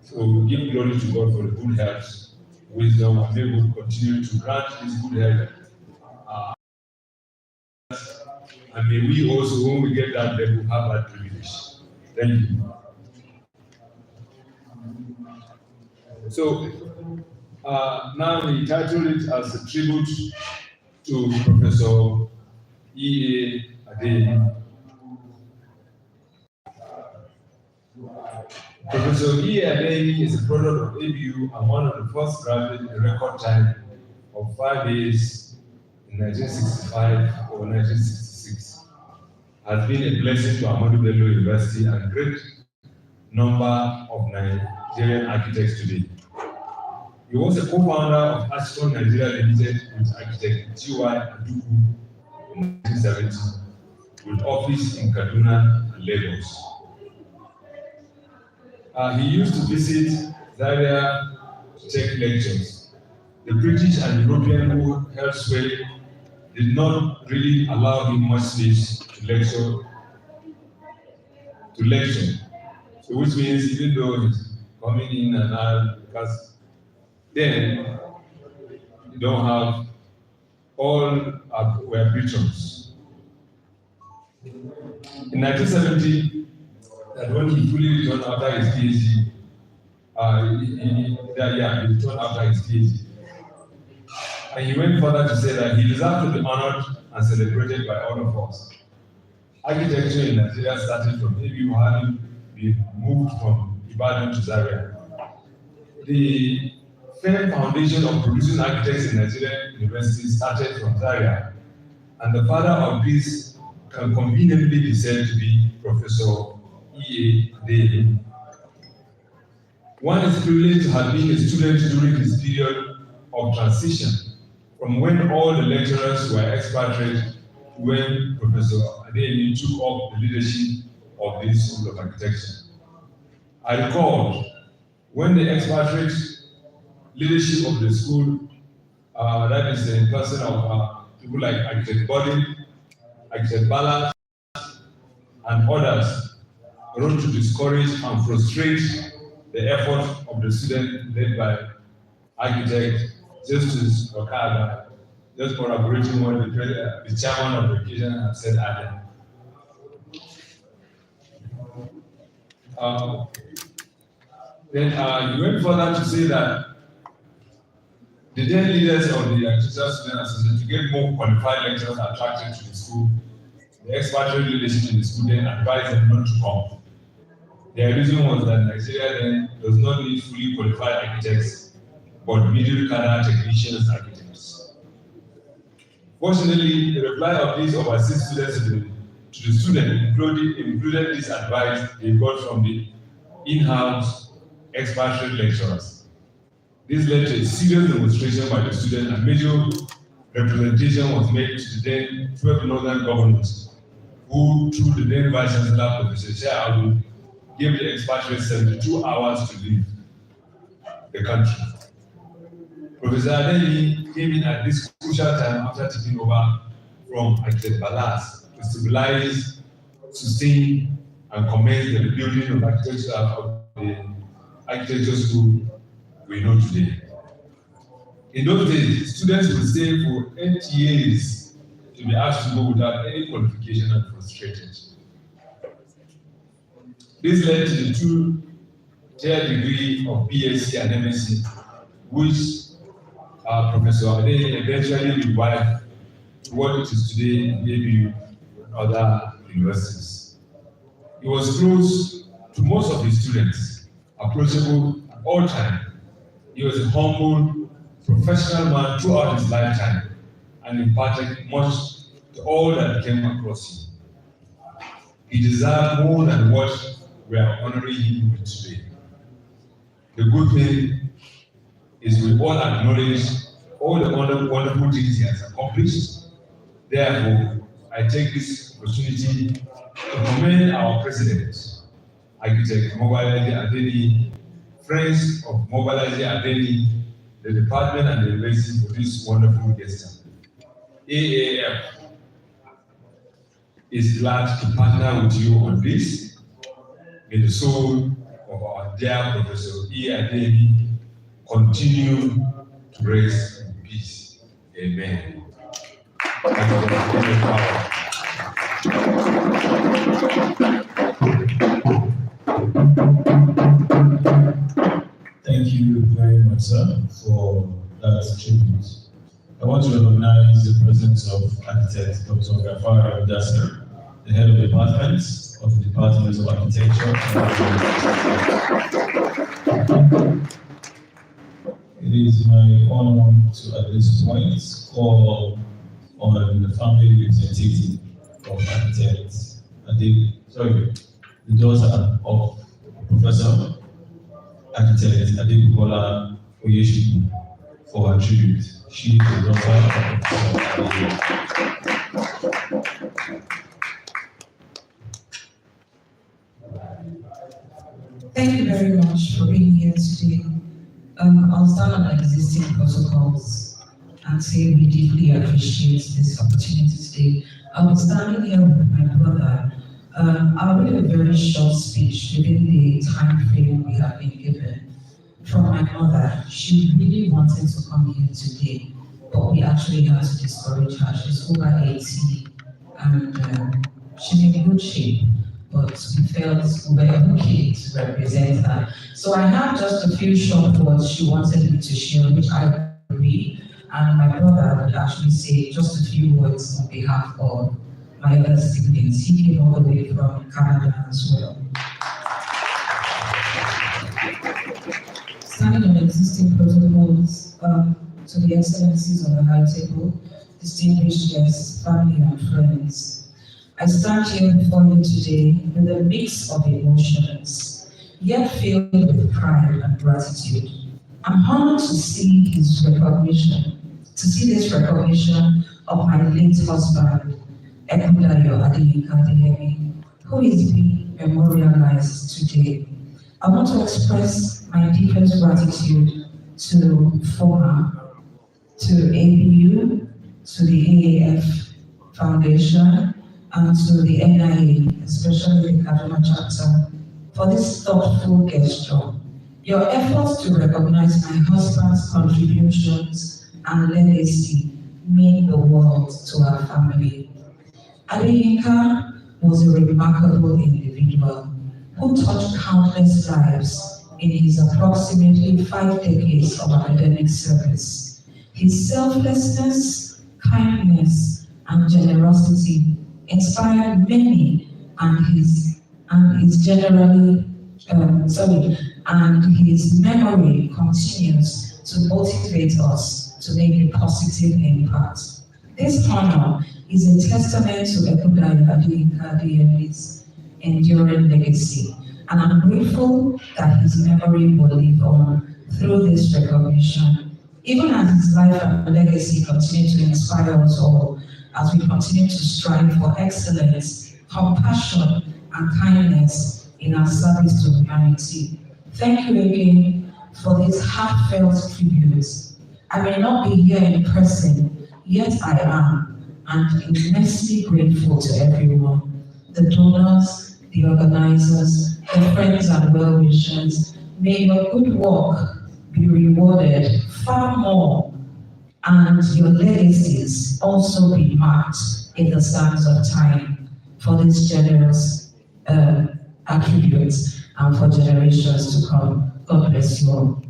So we give glory to God for the good health, wisdom, and may God continue to grant this good health. And may we also, when we get that level, have that privilege. Thank you. So now we title it as a tribute to Professor E.A. Adeyemi. Professor E.A. Adeyemi is a product of A.B.U. and one of the first graduates in a record time of 5 years in 1965 or 1966. Has been a blessing to Ahmadu Bello University and great number of Nigerian architects today. He was a co-founder of Aston Nigeria Limited with architect G.Y. Aduku in 1970, with office in Kaduna and Lagos. He used to visit Zaria to take lectures. The British and European who held sway did not really allow him much space to lecture. So which means even though he's coming in and out, because then you don't have all were Britons. In 1970, that when he fully returned after his PhD, he returned after his PhD. And he went further to say that he deserved to be honored and celebrated by all of us. Architecture in Nigeria started from A.B.U. having been moved from Ibadan to Zaria. The firm foundation of producing architects in Nigerian universities started from Zaria, and the father of this can conveniently be said to be Professor Adeyemi. One is privileged to have been a student during his period of transition, from when all the lecturers were expatriates to when Professor Adeyemi took up the leadership of this School of Architecture. I recall when the expatriate leadership of the school, that is in person of people like Architect Body, Architect Ballard, and others, wrote to discourage and frustrate the effort of the student led by Architect Justice Okaga, just corroborating what the chairman of the occasion had said earlier. Then he went further to say that the then leaders of the Architectural Student Association, to get more qualified lecturers attracted to the school, the expatriate leadership in the school then advised them not to come. Their reason was that Nigeria then does not need fully qualified architects, but middle cadre technicians architects. Fortunately, the reply of these overseas students to the student included this advice they got from the in-house expatriate lecturers. This led to a serious demonstration by the students, and major representation was made to the then 12 northern governors, who, through the then Vice Chancellor, Professor Shea, gave the expatriates 72 hours to leave the country. Professor Adeyemi came in at this crucial time after taking over from Architect Balas to stabilize, sustain, and commence the rebuilding of architecture of the architecture school we know today. In those days, students would stay for 8 years to be asked to go without any qualification and frustrated. This led to the 2-tier degree of BSc and MSc, which Professor Adeyemi eventually revived to what it is today in A.B.U. and other universities. He was close to most of his students, approachable at all times. He was a humble, professional man throughout his lifetime, and imparted much to all that came across him. He deserved more than what we are honoring him with today. The good thing is we all acknowledge all the wonderful things he has accomplished. Therefore, I take this opportunity to commend our president, Architect Mobalaji Adeni, friends of Mobalaji Adeni, the department and the university for this wonderful gesture. AAF is glad to partner with you on this. May the soul of our dear Professor Adeyemi continue to rest in peace. Amen. Thank you very much, sir, for that tribute. I want to recognize the presence of Architect Dr. Gafara Abdasser, the head of the department of the Department of Architecture. It is my honor to, at this point, call on the family representative of Architect Adeyemi, the daughter of Professor Architect Adeyinka for her tribute. She is the daughter of Professor Adeyemi. Thank you very much for being here today. I'll start on existing protocols and say we deeply appreciate this opportunity today. I'll be standing here with my brother. I'll read a very short speech within the time frame we have been given from my mother. She really wanted to come here today, but we actually had to discourage her. She's over 80 and she's in good shape, but we felt we were okay to represent her. So I have just a few short words she wanted me to share, which I will read, and my brother would actually say just a few words on behalf of my other siblings. He came all the way from Canada as well. Standing on existing protocols, to the excellencies on the high table, distinguished guests, family and friends, I stand here before you today with a mix of emotions, yet filled with pride and gratitude. I'm honored to see this recognition of my late husband, Ekundayo Adeyemi, who is being memorialized today. I want to express my deepest gratitude to FOMA, to A.B.U, to the AAF Foundation, and to the NIA, especially the Kaduna chapter, for this thoughtful gesture. Your efforts to recognize my husband's contributions and legacy mean the world to our family. Adeyinka was a remarkable individual who touched countless lives in his approximately 5 decades of academic service. His selflessness, kindness, and generosity inspired many, and his memory continues to motivate us to make a positive impact. This honor is a testament to Ekundayo Adeyemi's enduring legacy, and I'm grateful that his memory will live on through this recognition, even as his life and legacy continue to inspire us all as we continue to strive for excellence, compassion, and kindness in our service to humanity. Thank you again for this heartfelt tribute. I may not be here in person, yet I am, and immensely grateful to everyone, the donors, the organizers, the friends and well-wishers. May your good work be rewarded far more, and your legacies also be marked in the sands of time for this generous attributes and for generations to come. God bless you all.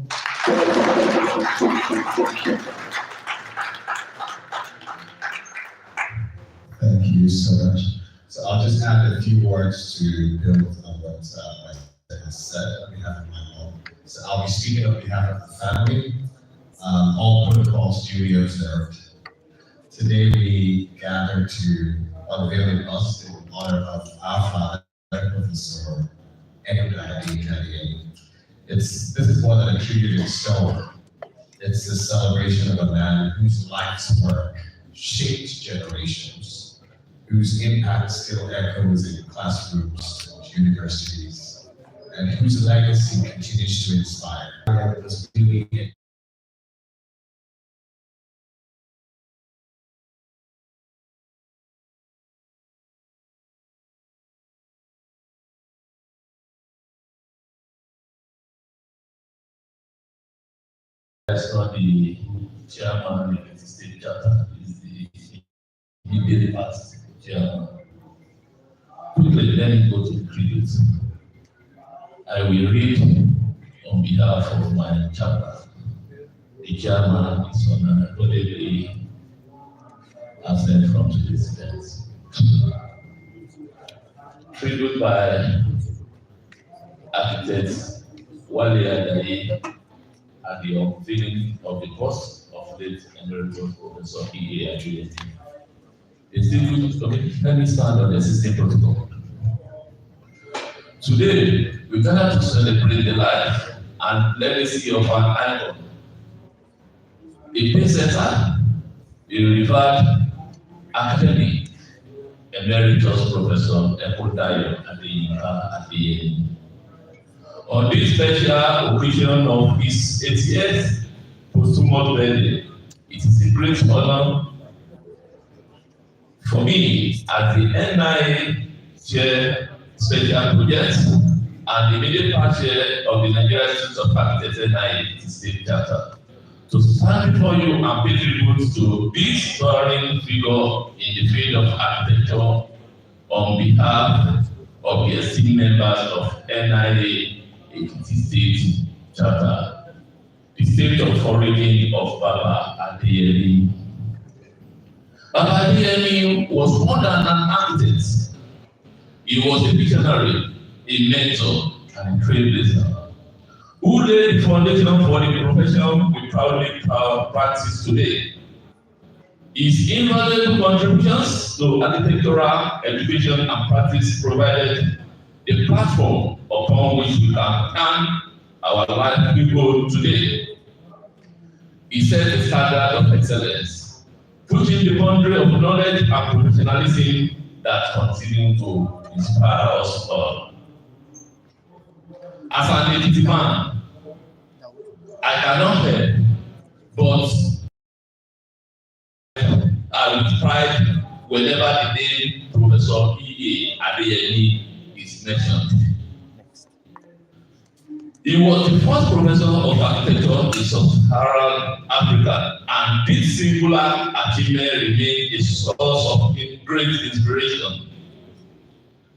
Thank you so much. So I'll just add a few words to build on what my has said on behalf of my mom. So I'll be speaking on behalf of the family. All protocols duly observed. Today we gather to unveil a bust in honor of our father, Professor Adeyemi. This is more than a tribute in stone. It's the celebration of a man whose life's work shaped generations, whose impact still echoes in classrooms, universities, and whose legacy continues to inspire. That's not the chairman of the state chapter, is the immediate past chairman. Quickly, let me go to the tribute. I will read on behalf of my chapter. The chairman is unavoidably absent from today's event. Tribute by architect Wale Adeyemi at the unveiling of the bust of late Emeritus Professor A.B.U. Let me stand on the existing protocol. Today, we gather to celebrate the life and legacy of an icon. A pacesetter, a revered academic, Emeritus Professor Ekundayo Adeyinka Adeyemi. On this special occasion of his 80th posthumous birthday, it is a great honor for me as the NIA Chair Special Projects and the immediate past chair of the Nigerian Institute of Architects NIA State Charter to stand before you and pay tribute to this towering figure in the field of architecture on behalf of the esteemed members of NIA State Charter, the state of origin of Baba Adeyemi. Baba Adeyemi was more than an architect. He was a visionary, a mentor, and a trailblazer, who laid the foundation for the profession we proudly practice today. His invaluable contributions to architectural education and practice provided a platform upon which we can plan our life we go today. He set the standard of excellence, pushing the boundary of knowledge and professionalism that continue to inspire us all. As an Ekiti man, I cannot help but I will pride whenever the name Professor E.A. Adeyemi is mentioned. He was the first professor of architecture in sub-Saharan Africa, and this singular achievement remains a source of great inspiration.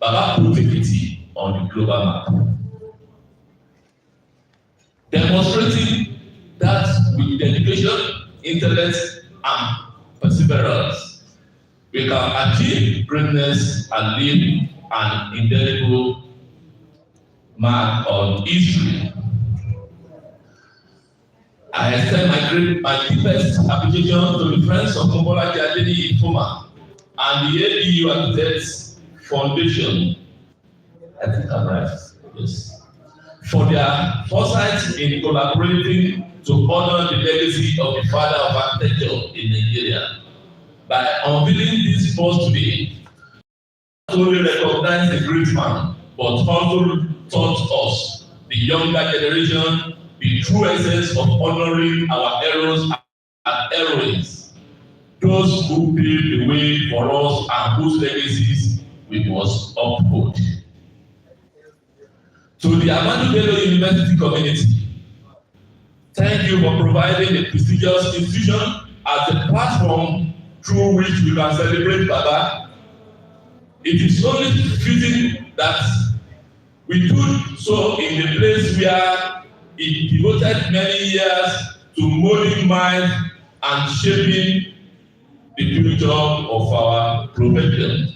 Baba put Ekiti on the global map, demonstrating that with dedication, intellect, and perseverance, we can achieve greatness and leave an indelible mark on history. I extend my deepest appreciation to the friends of Mobolaji Adeyemi Ifoma and the A.B.U. Architects Foundation, I think I'm right, yes, for their foresight in collaborating to honor the legacy of the father of architecture in Nigeria by unveiling this post today. Not only recognize a great man, but also taught us, the younger generation, the true essence of honoring our heroes and heroines, those who paved the way for us and whose legacies we must uphold. To the Ahmadu Bello University community, thank you for providing a prestigious institution as a platform through which we can celebrate Baba. It is only fitting that we do so in the place where he devoted many years to molding minds and shaping the future of our profession.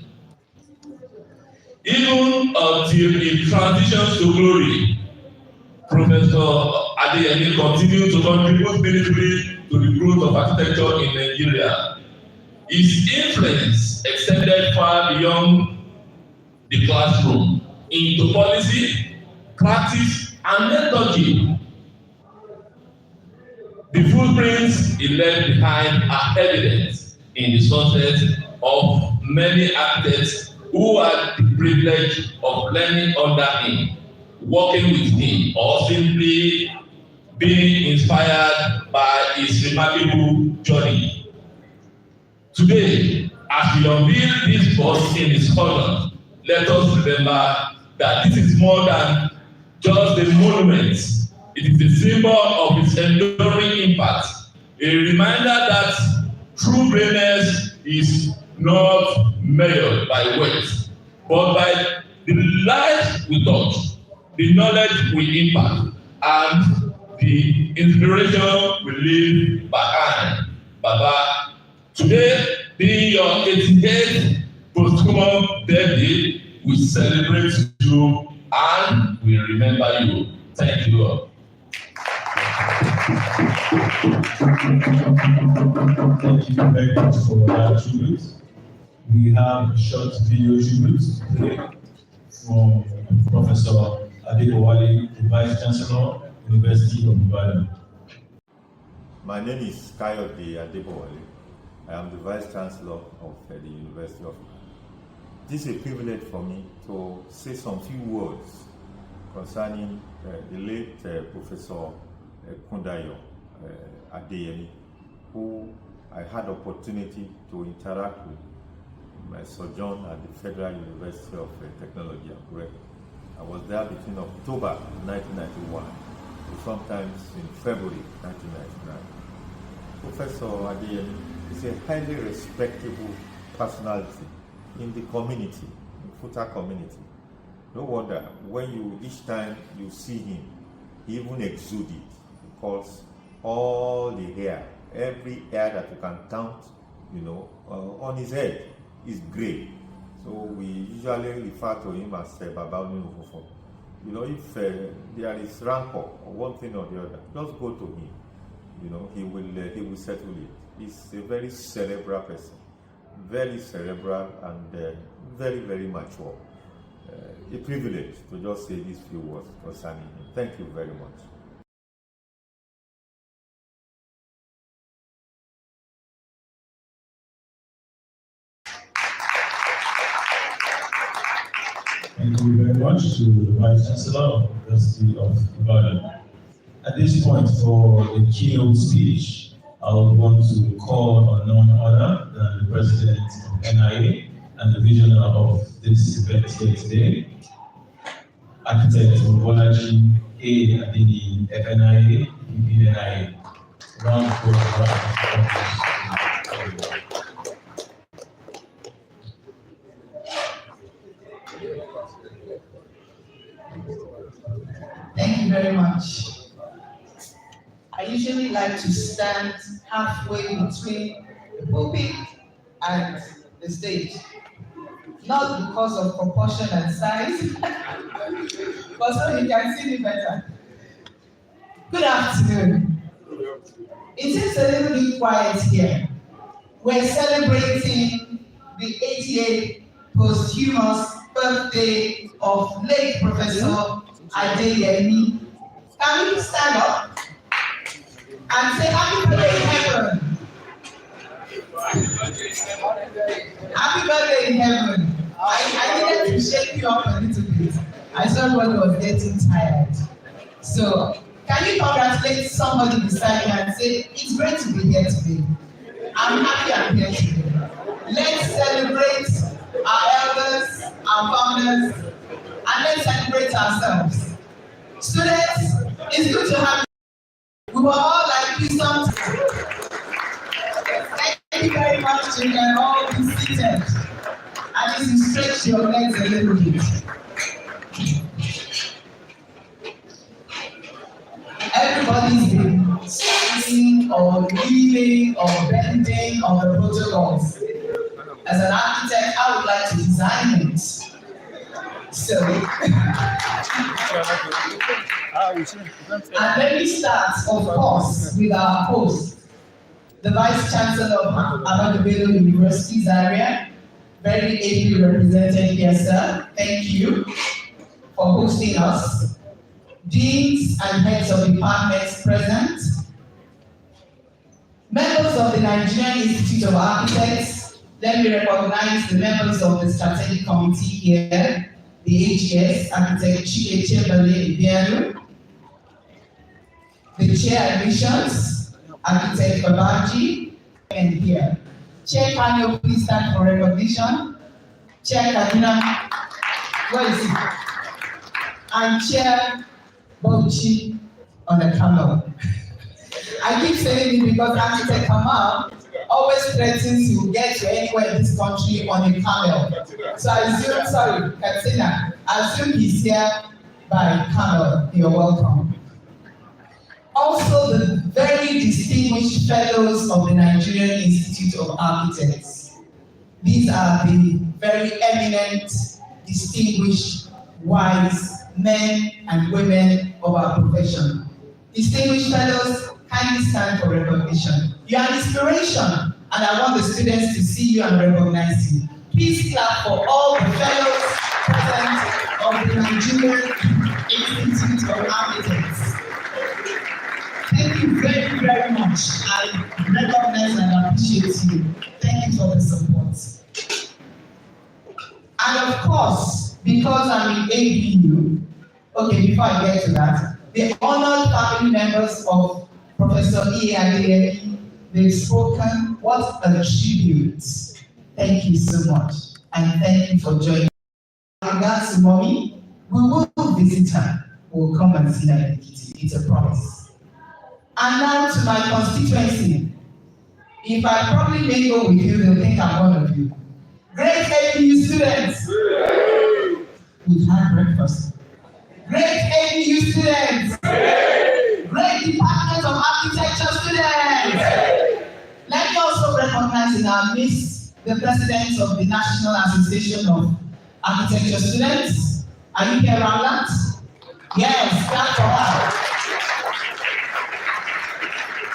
Even until it transitions to glory, Professor Adeyemi continues to contribute meaningfully to the growth of architecture in Nigeria. His influence extended far beyond the classroom into policy, practice, and mentorship. The footprints he left behind are evident in the success of many architects who had the privilege of learning under him, working with him, or simply being inspired by his remarkable journey. Today, as we unveil this post in his honor, let us remember that this is more than just a monument. It is a symbol of his enduring impact, a reminder that true greatness is not measured by weight, but by the life we touch, the knowledge we impact, and the inspiration we leave behind. Baba, today being your 88th posthumous birthday, we celebrate you and we remember you. Thank you all. Thank you very much for that tribute. We have a short video tribute today from Professor Adeyemi, the Vice Chancellor, University of Ibadan. My name is Adeyemi. I am the Vice Chancellor of the University of Ibadan. This is a privilege for me to say some few words concerning the late Professor Ekundayo Adeyemi, who I had opportunity to interact with in my sojourn at the Federal University of Technology, Akure. I was there between October 1991 to sometimes in February 1999. Professor Adeyemi is a highly respectable personality in the community, in the Futa community. No wonder when each time you see him, he even exudes it, because all the hair, every hair that you can count, on his head is gray. So we usually refer to him as Baba Onufofo. If there is rancor or one thing or the other, just go to him. He will settle it. He's a very cerebral person, very cerebral and very, very mature. A privilege to just say these few words concerning him. Thank you very much. Thank you very much to the Vice Chancellor of the University of Ibadan. At this point, for the keynote speech, I would want to call on none other than the President of NIA and the visionary of this event here today, Architect Bolaji A. Adeyemi, FNIA, BBNIA. Round of applause. Thank you very much. I usually like to stand halfway between the pulpit and the stage. Not because of proportion and size, but so you can see me better. Good afternoon. It is a little bit quiet here. We're celebrating the 88th posthumous birthday of late Professor Adeyemi. Can we stand up and say happy birthday in heaven? Happy birthday in heaven. I needed to shake you up a little bit. I saw everybody was getting tired. So can you congratulate somebody beside you and say, it's great to be here today. I'm happy I'm here today. Let's celebrate our elders, our founders, and let's celebrate ourselves. Students, it's good to have you. We were all like you sometimes. Thank you very much. You can all be seated. And you stretch your legs a little bit. Everybody's been standing or kneeling or bending on the protocols. As an architect, I would like to design it. So, and let me start, of course, with our host, the Vice Chancellor of A.B.U University, Zaria. Very ably represented here, sir. Thank you for hosting us. Deans and heads of departments present. Members of the Nigerian Institute of Architects. Let me recognize the members of the strategic committee here, the AGS, Architect Chike Chamberlain A.B.U, the Chair Admissions, Architect Babaji, and here. Chair Kanyo, please stand for recognition. Chair Kaduna, where is he? And Chair Bauchi on the camel. I keep saying it because Architect Kamal always threatens to get to anywhere in this country on a camel. So I assume, sorry, Katina, I assume he's here by camel. You're welcome. Also, the very distinguished fellows of the Nigerian Institute of Architects. These are the very eminent, distinguished, wise men and women of our profession. Distinguished fellows, kindly stand for recognition. You are an inspiration, and I want the students to see you and recognize you. Please clap for all the fellows present of the Nigerian Institute of Architects. much. I recognize and appreciate you. Thank you for the support. And of course, because I'm in A.B.U, okay, before I get to that, the honored family members of Professor Adeyemi, they've spoken. What a tribute. Thank you so much. And thank you for joining. In regards to mommy, we will visit her. We'll come and see her in Ekiti. It's a promise. And now to my constituency. If I probably mingle with you, they'll think I'm one of you. Great A.B.U students. We've had breakfast. Great A.B.U students. Great Department of Architecture students. Let me also recognize in our midst the president of the National Association of Architecture Students. Are you here, Ramlat? Yes, clap for her.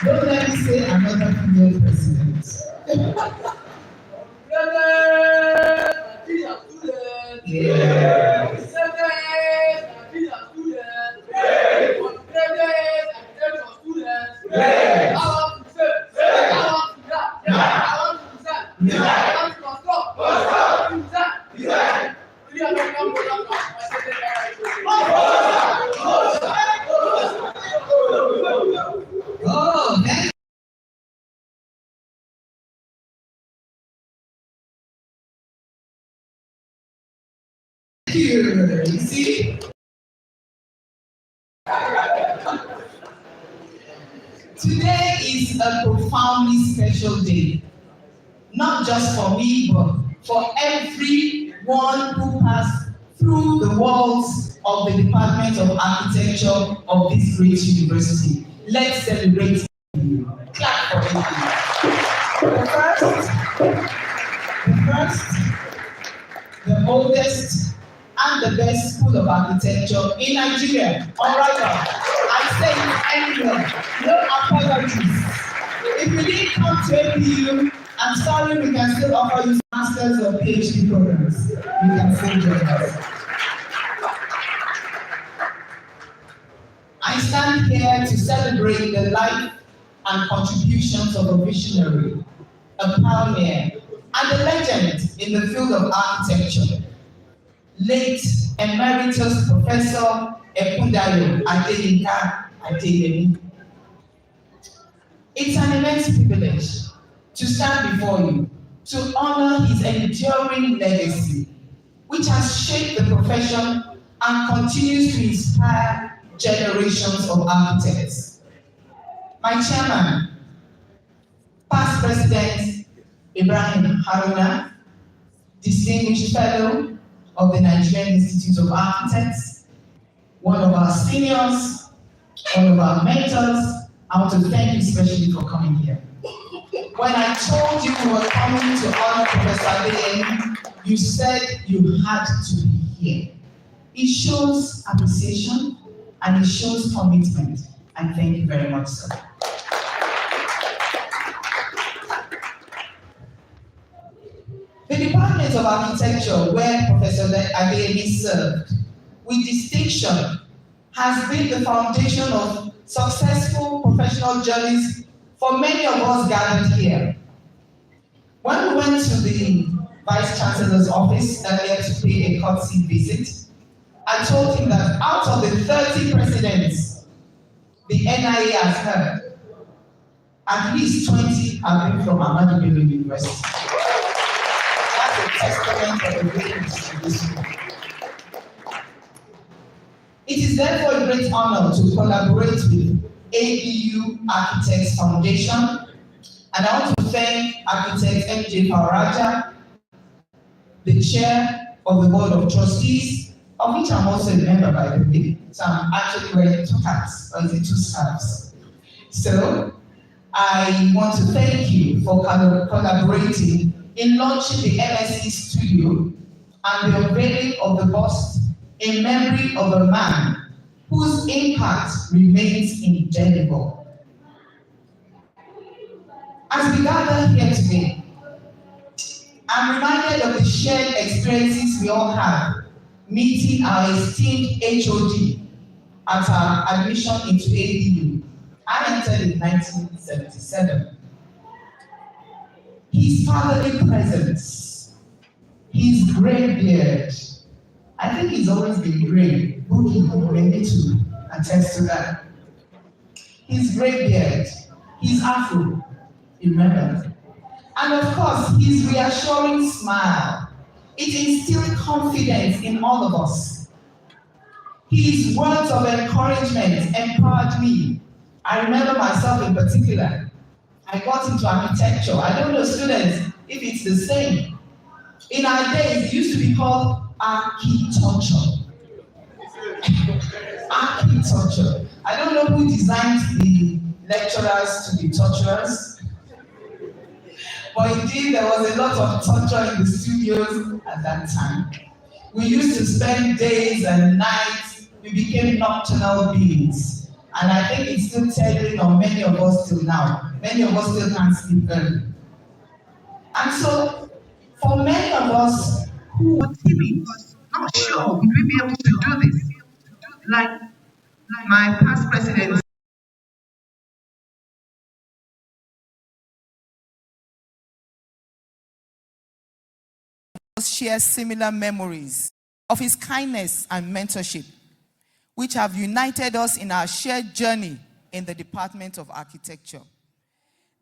Don't let me say another female president. Yes. You see? Today is a profoundly special day, not just for me, but for everyone who passed through the walls of the Department of Architecture of this great university. Let's celebrate you. Clap for it. The oldest, and the best school of architecture in Nigeria. All right, I say it anywhere. No apologies. If you didn't come to A.B.U, I'm sorry, we can still offer you masters or PhD programs. You can still join us. I stand here to celebrate the life and contributions of a visionary, a pioneer, and a legend in the field of architecture. Late Emeritus Professor Ekundayo Adeyinka Adeyemi. It's an immense privilege to stand before you to honor his enduring legacy, which has shaped the profession and continues to inspire generations of architects. My chairman, past President Ibrahim Haruna, distinguished fellow of the Nigerian Institute of Architects, one of our seniors, one of our mentors. I want to thank you especially for coming here. When I told you you were coming to honor Professor Adeyemi, you said you had to be here. It shows appreciation and it shows commitment. And thank you very much, sir. The Department of Architecture, where Professor Adeyemi served, with distinction, has been the foundation of successful professional journeys for many of us gathered here. When we went to the Vice Chancellor's office earlier to pay a courtesy visit, I told him that out of the 30 presidents the NIA has heard, at least 20 have been from Ahmadu Bello University. That's a testament of the greatness of this school. It is therefore a great honor to collaborate with A.B.U Architects Foundation, and I want to thank Architect M.J. Faraja, the chair of the Board of Trustees, of which I'm also a member, by the way. So I'm actually wearing two hats, or is it two scarves? So I want to thank you for collaborating in launching the MSc Studio and the unveiling of the bust in memory of a man whose impact remains indelible. As we gather here today, I'm reminded of the shared experiences we all have meeting our esteemed HOD at our admission into A.B.U, I entered in 1977. His fatherly presence, his gray beard, I think he's always been gray. Boogie may need to attest to that. His gray beard, his afro, remember? And of course, his reassuring smile. It instilled confidence in all of us. His words of encouragement empowered me. I remember myself in particular. I got into architecture. I don't know, students, if it's the same. In our days, it used to be called architecture. Architecture. I don't know who designed the lecturers to be torturers, but indeed there was a lot of torture in the studios at that time. We used to spend days and nights. We became nocturnal beings. And I think it's still telling on many of us till now. Many of us still can't sleep early. And so, for many of us who were timid, was not sure, would we be able to do this? Like my past president share similar memories of his kindness and mentorship, which have united us in our shared journey in the Department of Architecture.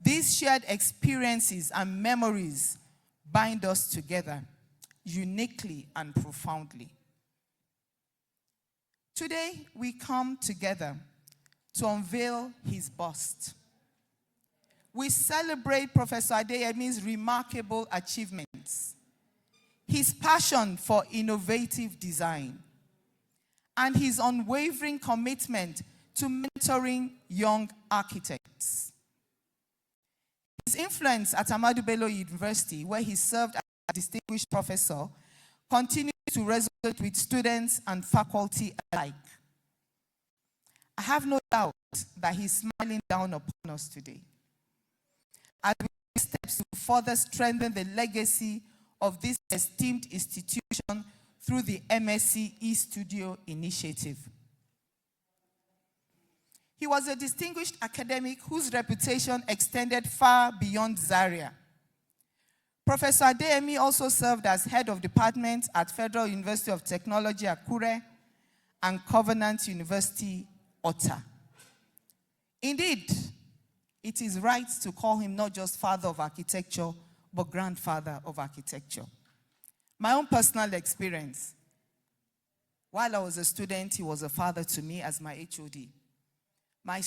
These shared experiences and memories bind us together uniquely and profoundly. Today, we come together to unveil his bust. We celebrate Professor Adeyemi's remarkable achievements, his passion for innovative design, and his unwavering commitment to mentoring young architects. His influence at Ahmadu Bello University, where he served as a distinguished professor, continues to resonate with students and faculty alike. I have no doubt that he's smiling down upon us today as we take steps to further strengthen the legacy of this esteemed institution through the MSc eStudio initiative. He was a distinguished academic whose reputation extended far beyond Zaria. Professor Adeyemi also served as head of department at Federal University of Technology, Akure, and Covenant University, Ota. Indeed, it is right to call him not just father of architecture, but grandfather of architecture. My own personal experience, while I was a student, he was a father to me as my HOD. My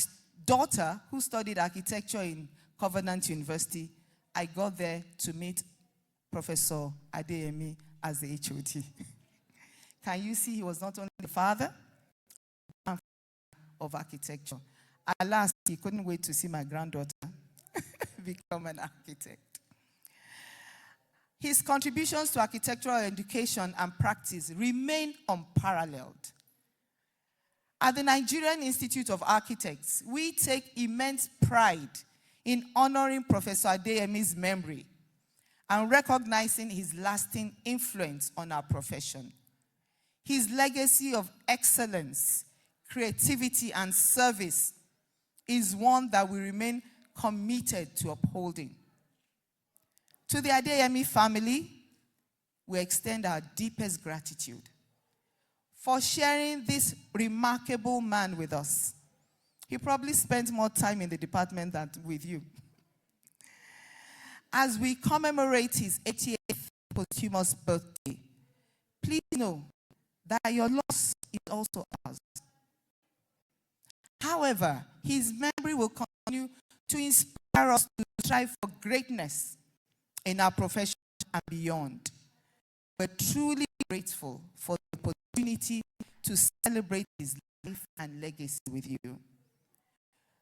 daughter, who studied architecture in Covenant University, I got there to meet Professor Adeyemi as the HOD. Can you see he was not only the father of architecture. Alas, he couldn't wait to see my granddaughter become an architect. His contributions to architectural education and practice remain unparalleled. At the Nigerian Institute of Architects, we take immense pride in honoring Professor Adeyemi's memory and recognizing his lasting influence on our profession. His legacy of excellence, creativity, and service is one that we remain committed to upholding. To the Adeyemi family, we extend our deepest gratitude for sharing this remarkable man with us. He probably spent more time in the department than with you. As we commemorate his 88th posthumous birthday, please know that your loss is also ours. However, his memory will continue to inspire us to strive for greatness in our profession and beyond. We're truly grateful for the opportunity to celebrate his life and legacy with you.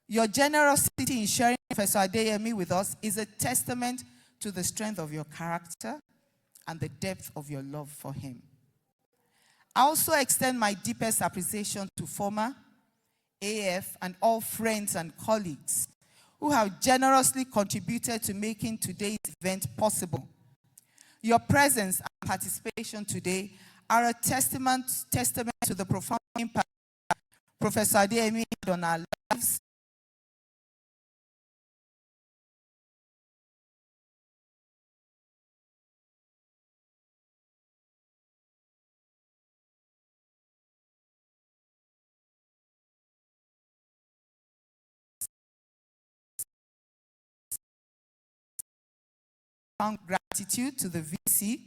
Your generosity in sharing Professor Adeyemi with us is a testament to the strength of your character and the depth of your love for him. I also extend my deepest appreciation to former AF and all friends and colleagues who have generously contributed to making today's event possible. Your presence and participation today are a testament to the profound impact Professor Adeyemi had on our lives profound gratitude to the VC,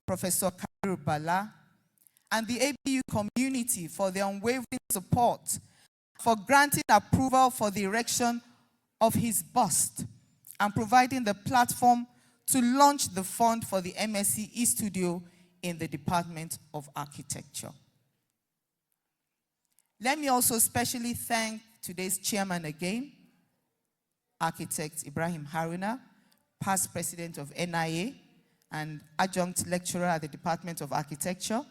Professor Kabiru Bala, and the A.B.U. community for their unwavering support for granting approval for the erection of his bust and providing the platform to launch the fund for the MSc e-studio in the Department of Architecture. Let me also specially thank today's chairman again, Architect Ibrahim Haruna, past president of NIA and adjunct lecturer at the Department of Architecture,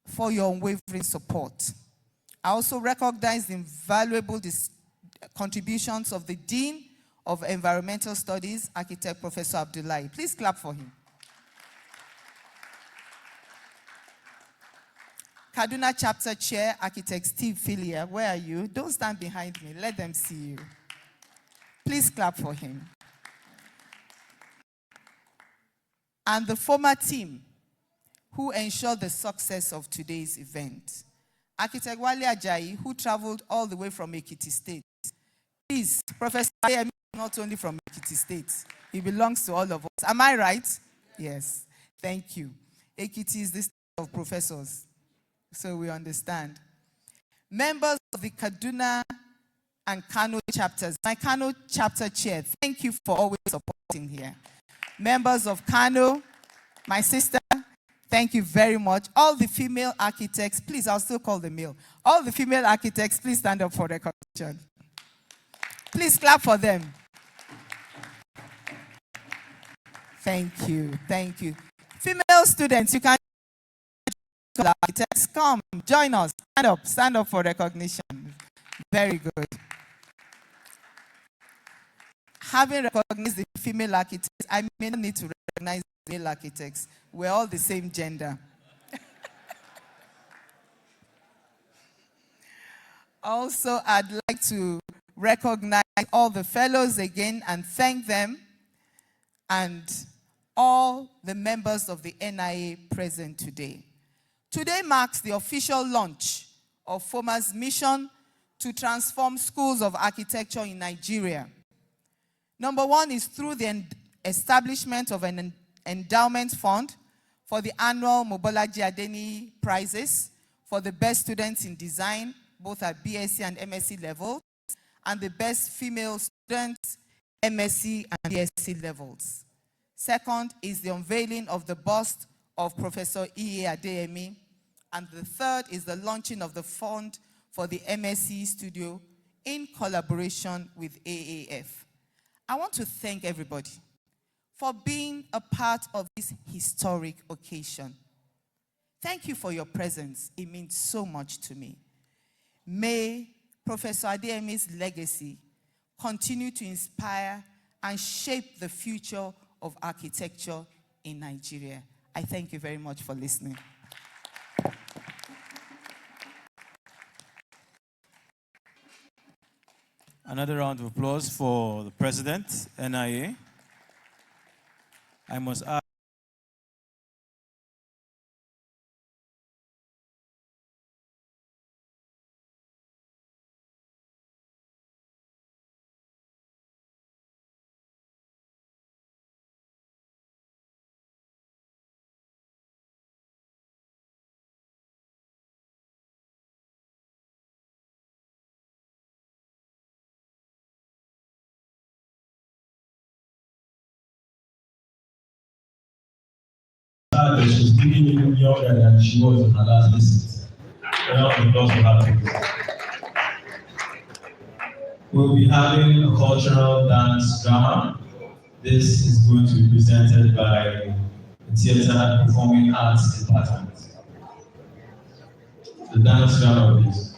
for your unwavering support. I also recognize the invaluable contributions of the Dean of Environmental Studies, Architect Professor Abdullahi. Please clap for him. Kaduna Chapter Chair, Architect Steve Filia, where are you? Don't stand behind me, let them see you. Please clap for him. And the former team who ensured the success of today's event. Architect Wale Ajayi, who traveled all the way from Ekiti State. Please, Professor Adeyemi is not only from Ekiti State, he belongs to all of us. Am I right? Yes, thank you. Ekiti is the state of professors, so we understand. Members of the Kaduna and Kano chapters, my Kano chapter chair, thank you for always supporting here. Members of Kano, my sister, thank you very much. All the female architects, please, I'll still call the male. All the female architects, please stand up for recognition. Please clap for them. Thank you, thank you. Female students, you can architects, come, join us. Stand up for recognition. Very good. Having recognized the female architects, I may not need to recognize the male architects. We're all the same gender. Also, I'd like to recognize all the fellows again and thank them and all the members of the NIA present today. Today marks the official launch of FOMA's mission to transform schools of architecture in Nigeria. Number one is through the establishment of an endowment fund for the annual Mobolaji Adeni prizes for the best students in design, both at BSc and MSc levels, and the best female students, MSc and BSc levels. Second is the unveiling of the bust of Professor E.A. Adeyemi, and the third is the launching of the fund for the MSc studio in collaboration with AAF. I want to thank everybody for being a part of this historic occasion. Thank you for your presence. It means so much to me. May Professor Adeyemi's legacy continue to inspire and shape the future of architecture in Nigeria. I thank you very much for listening. Another round of applause for the President, NIA. I must ask. She's giving you younger than she was on her last visit. Round of applause for her, please. We'll be having a cultural dance drama. This is going to be presented by the Theatre and Performing Arts Department. The dance drama, please.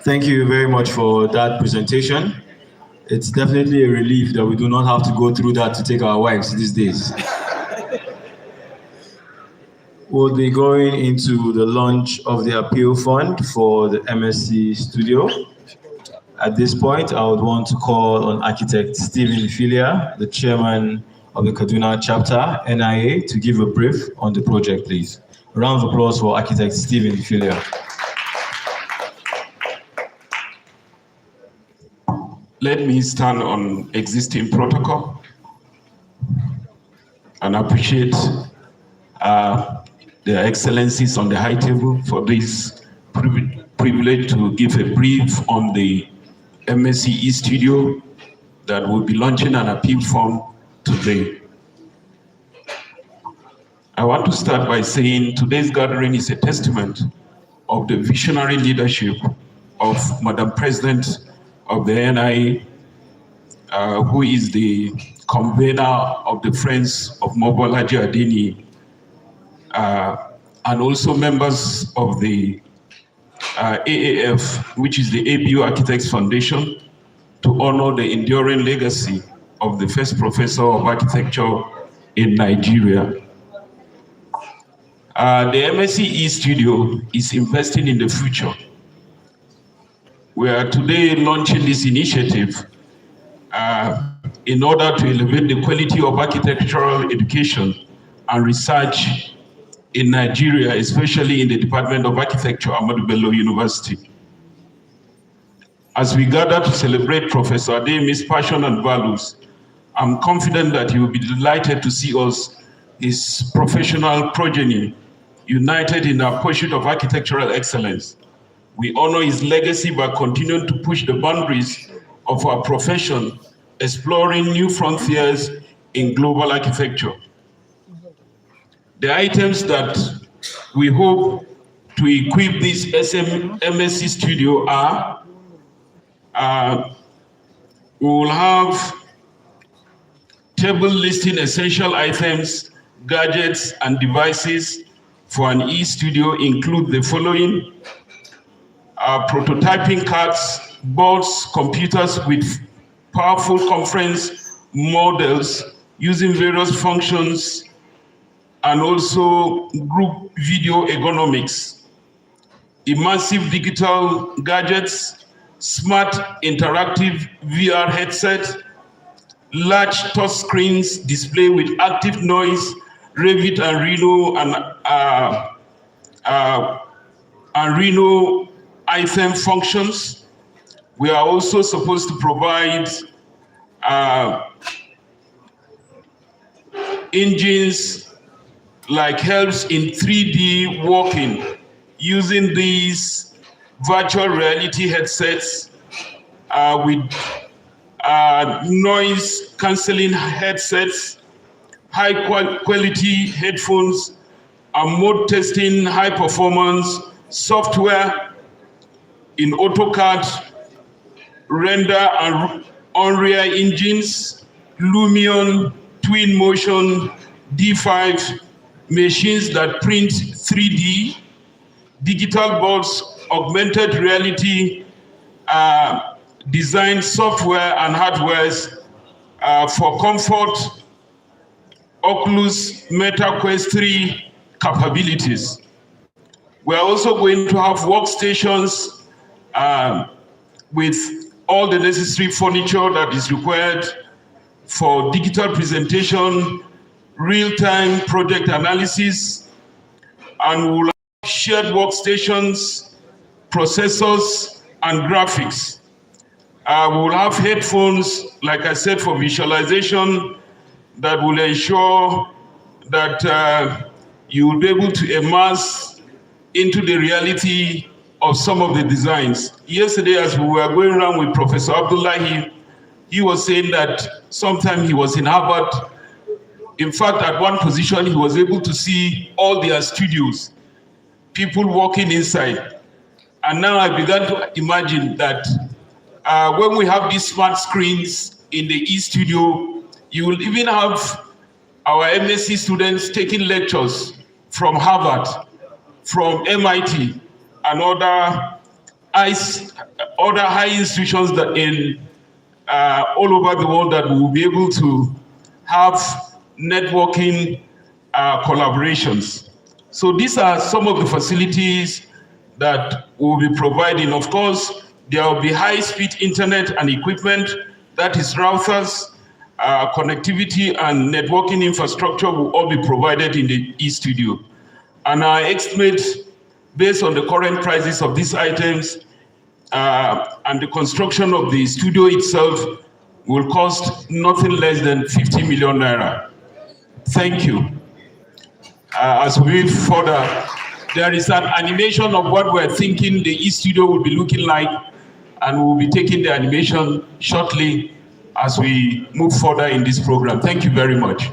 Thank you very much for that presentation. It's definitely a relief that we do not have to go through that to take our wives these days. We'll be going into the launch of the appeal fund for the MSc studio. At this point, I would want to call on architect Stephen Filia, the chairman of the Kaduna chapter, NIA, to give a brief on the project, please. A round of applause for architect Stephen Filia. Let me stand on existing protocol. and appreciate their excellencies on the high table for this privilege to give a brief on the MSc studio that will be launching an appeal form today. I want to start by saying today's gathering is a testament of the visionary leadership of Madam President of the NIA, who is the convener of the Friends of Mobolaji Adeyemi, and also members of the AAF, which is the A.B.U. Architects Foundation, to honor the enduring legacy of the first professor of architecture in Nigeria. The MSc Studio is investing in the future. We are today launching this initiative in order to elevate the quality of architectural education and research in Nigeria, especially in the Department of Architecture, Ahmadu Bello University. As we gather to celebrate Professor Adeyemi's passion and values, I'm confident that he will be delighted to see us, his professional progeny, united in our pursuit of architectural excellence. We honor his legacy by continuing to push the boundaries of our profession, exploring new frontiers in global architecture. The items that we hope to equip this MSc studio are, we will have table listing essential items, gadgets, and devices for an e-studio include the following: prototyping cards, boards, computers with powerful conference models using various functions, and also group video ergonomics, immersive digital gadgets, smart interactive VR headset, large touch screens display with active noise, Revit and Rhino item functions. We are also supposed to provide engines like helps in 3D walking using these virtual reality headsets with noise cancelling headsets, high quality headphones, and mode testing high performance software in AutoCAD, Render and Unreal engines, Lumion, Twin Motion, D5, machines that print 3D, digital boards, augmented reality, design software and hardwares for comfort, Oculus Meta Quest 3 capabilities. We are also going to have workstations with all the necessary furniture that is required for digital presentation, real-time project analysis, and we'll have shared workstations, processors, and graphics. We will have headphones, like I said, for visualization that will ensure that you will be able to immerse into the reality of some of the designs. Yesterday, as we were going around with Professor Abdullahi, he was saying that sometime he was in Harvard. In fact, at one position, he was able to see all their studios, people walking inside. And now I began to imagine that when we have these smart screens in the e-studio, you will even have our MSc students taking lectures from Harvard, from MIT, and other high institutions that all over the world that we will be able to have networking collaborations. So these are some of the facilities that we'll be providing. Of course, there will be high-speed internet and equipment, that is routers, connectivity and networking infrastructure will all be provided in the e-studio. And our estimate, based on the current prices of these items and the construction of the studio itself, will cost nothing less than 50 million naira. Thank you. As we move further, there is an animation of what we're thinking the e-studio will be looking like, and we'll be taking the animation shortly as we move further in this program. Thank you very much.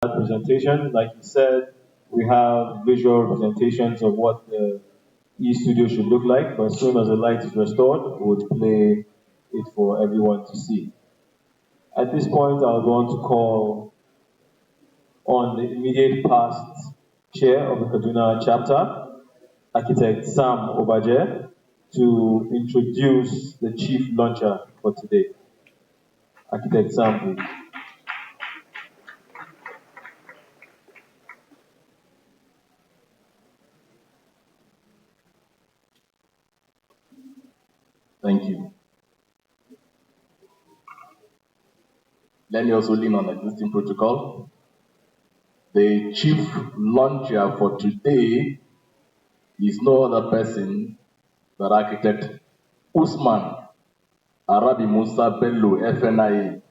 Presentation, like you said, we have visual representations of what the e-studio should look like, but as soon as the light is restored, we'll play it for everyone to see. At this point, I would want to call on the immediate past chair of the Kaduna chapter, Architect Sam Obaje, to introduce the chief launcher for today. Architect Sam, please. Thank you. Let me also lean on existing protocol. The chief launcher for today is no other person but Architect Usman Arabi Musa Bello, FNIA.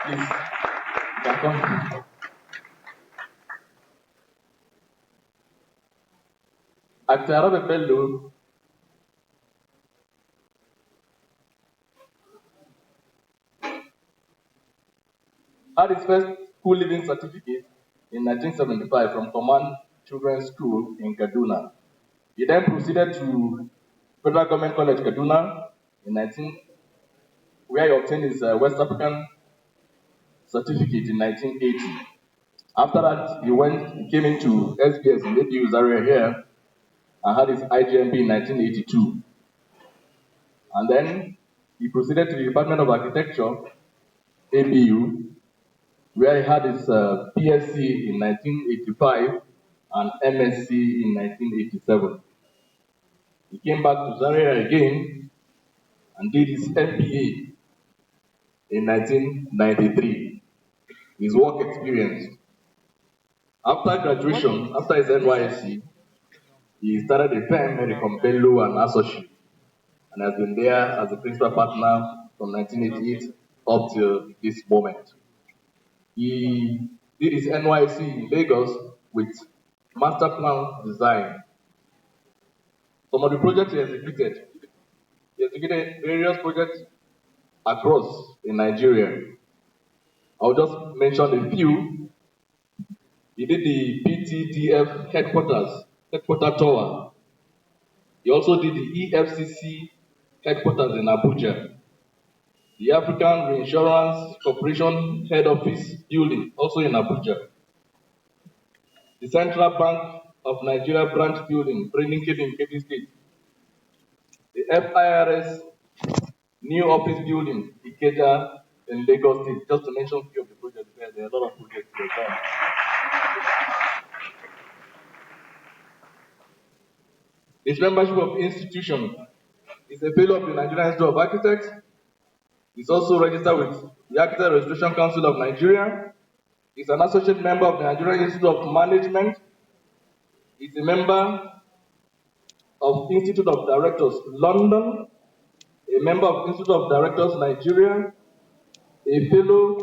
Please, you can come. Architect Arabi Bello had his first school living certificate in 1975 from Command Children's School in Kaduna. He then proceeded to Federal Government College Kaduna in where he obtained his West African certificate in 1980. After that, he came into SBS in A.B.U. Zaria here and had his IGMB in 1982. And then he proceeded to the Department of Architecture, A.B.U., where he had his PSc in 1985 and MSc in 1987. He came back to Zaria again and did his MBA in 1993. His work experience. After graduation, after his NYSC, he started a firm, American Bello and Associates, and has been there as a principal partner from 1988 up to this moment. He did his NYSC in Lagos with master plan design. Some of the projects he executed various projects across in Nigeria. I'll just mention a few. He did the PTDF headquarter tower. He also did the EFCC headquarters in Abuja. The African Reinsurance Corporation head office building, also in Abuja. The Central Bank of Nigeria branch building, Training in Kebbi State. The FIRS new office building, Ikeja in Lagos State, just to mention a few of the projects there. There are a lot of projects there. His membership of institution is a fellow of the Nigerian Institute of Architects. He's also registered with the Architect Registration Council of Nigeria. He's an associate member of the Nigerian Institute of Management. He's a member of Institute of Directors London, a member of Institute of Directors Nigeria, a fellow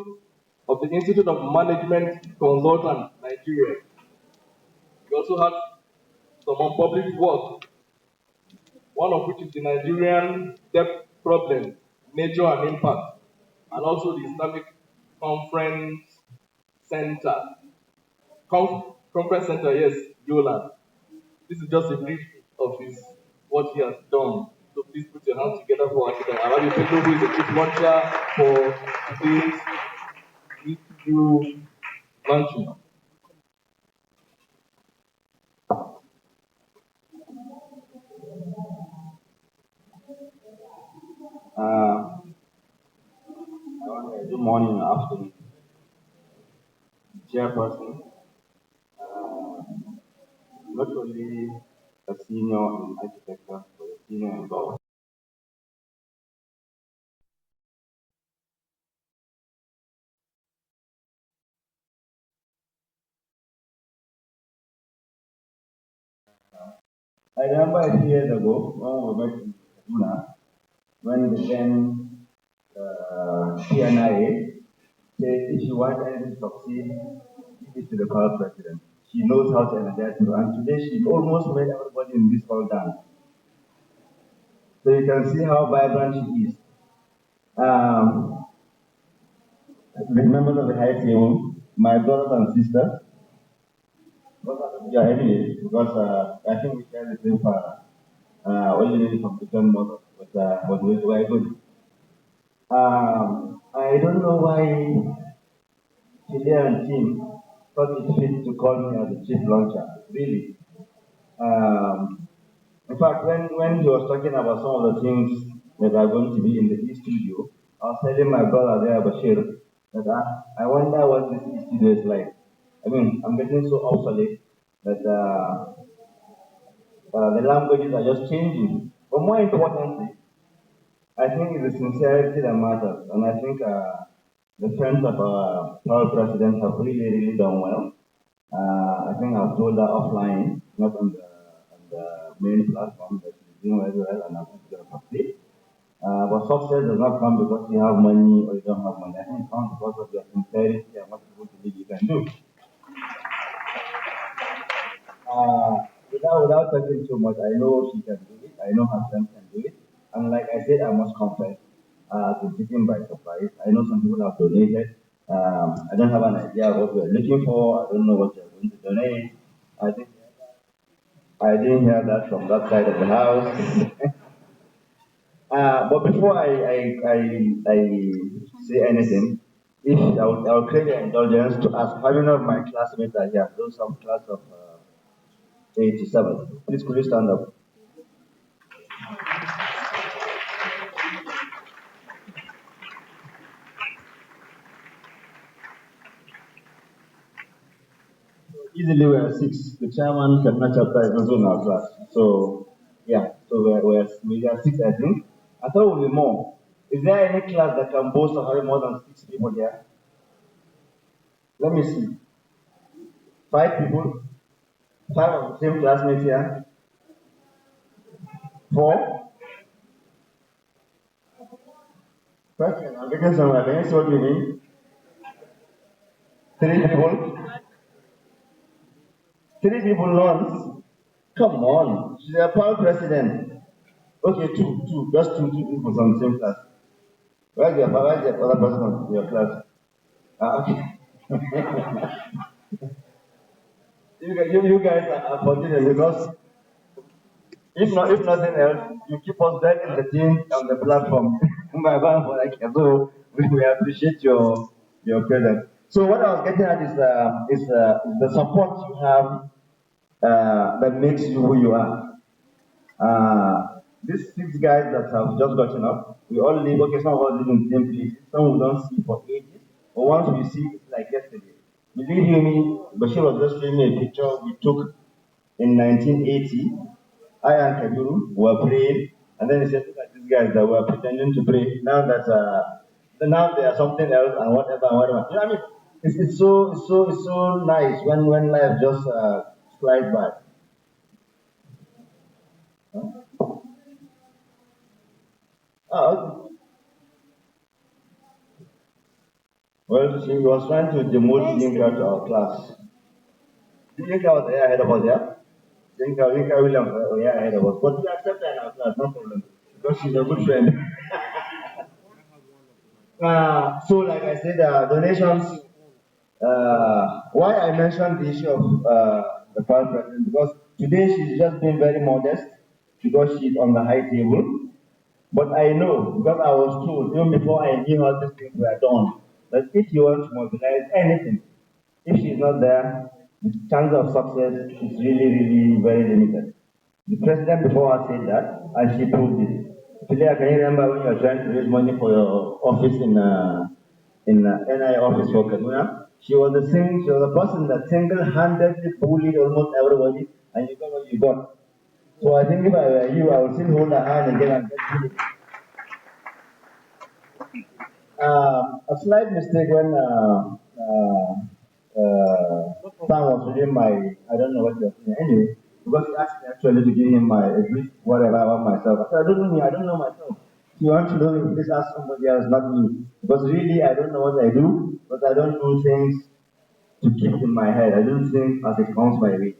of the Institute of Management Consultant Nigeria. He also has some public work, one of which is the Nigerian debt problem, nature and impact, and also the Islamic Conference Center. Conference Center, yes, Yola. This is just a brief of what he has done. So please put your hands together for Architect Arabi Bello, who is the chief launcher for today's E.U. launching. Good morning, afternoon. Chairperson, not only a senior in architecture, but a senior in law. I remember a few years ago when we went to Kaduna, when the then PNIA said if you want anything to succeed, give it to the current president. She knows how to energize people, and today she almost made everybody in this hall dance. So you can see how vibrant she is. The members of the high table, my brothers and sisters, yeah, anyway, because I think we share the same father, only from different mothers, but we're good. I don't know why Chilean and team thought it fit to call me as the chief launcher, really. In fact, when he was talking about some of the things that are going to be in the e-studio, I was telling my brother there, Bashir, that I wonder what this e-studio is like. I mean, I'm getting so obsolete that the languages are just changing. But more importantly, I think it's the sincerity that matters. And I think the friends of our proud president have really, really done well. I think I've told her offline, not on the main platform, that she's doing very well and I'm going to succeed. But success does not come because you have money or you don't have money. I think it comes because of your sincerity and what people believe you can do. Without talking too much, I know she can do it. I know her friends can do it. And like I said, I must confess, to taken by surprise. I know some people have donated. I don't have an idea of what we're looking for. I don't know what you're going to donate. I didn't hear that from that side of the house. But before I say anything, if I'll create an indulgence to ask how many of my classmates are here, those of class of 87. Please could you stand up? Easily we are 6. The chairman Kaduna chapter is also in our class. So yeah, so we are 6 I think. I thought we'll be more. Is there any class that can boast of having more than 6 people here? Let me see. 5 people? 5 of the same classmates here? 4? Question, I'm getting somewhere. Can you see what you mean? 3 people? 3 people once? Come on, she's a proud president. Okay, 2, just two people from the same class. Where's the other person in your class? Okay. you guys are fortunate because if nothing else, you keep us there in the team on the platform. So we appreciate your presence. So what I was getting at is the support you have that makes you who you are. These 6 guys that have just gotten up, we all live, okay, some of us live in the same place, some we don't see for ages, but once we see, it's like yesterday. Believe you me, Bashir was just showing me a picture we took in 1980. I and Kabiru were praying, and then he said, look at these guys that were pretending to pray. Now that now they are something else and whatever and whatever. You know what I mean? It's so nice when life just slides by. Okay. Well, she was trying to demote Yinka to our class. Yinka was there ahead of us, yeah? Yinka Williams was there ahead of us. But we accept her in our class, no problem. Because she's a good friend. So, like I said, donations. Why I mentioned the issue of the past president, because today she's just been very modest, because she's on the high table. But I know, because I was told, even before I knew how these things were done, that if you want to mobilize anything, if she's not there, the chance of success is really, really very limited. The president before her said that, and she proved it. Today, can you remember when you were trying to raise money for your office in NI office for Kaduna? She was the person that single-handedly bullied almost everybody, and you got what you got. So I think if I were you, I would still hold her hand again and get bullied. A slight mistake when Sam was reading my, I don't know what you're saying anyway, because he asked me actually to give him a brief whatever about myself. I said, I don't know myself. you want to know, please ask somebody else, not me. Because really, I don't know what I do, but I don't do things to keep in my head. I do things as it comes my way.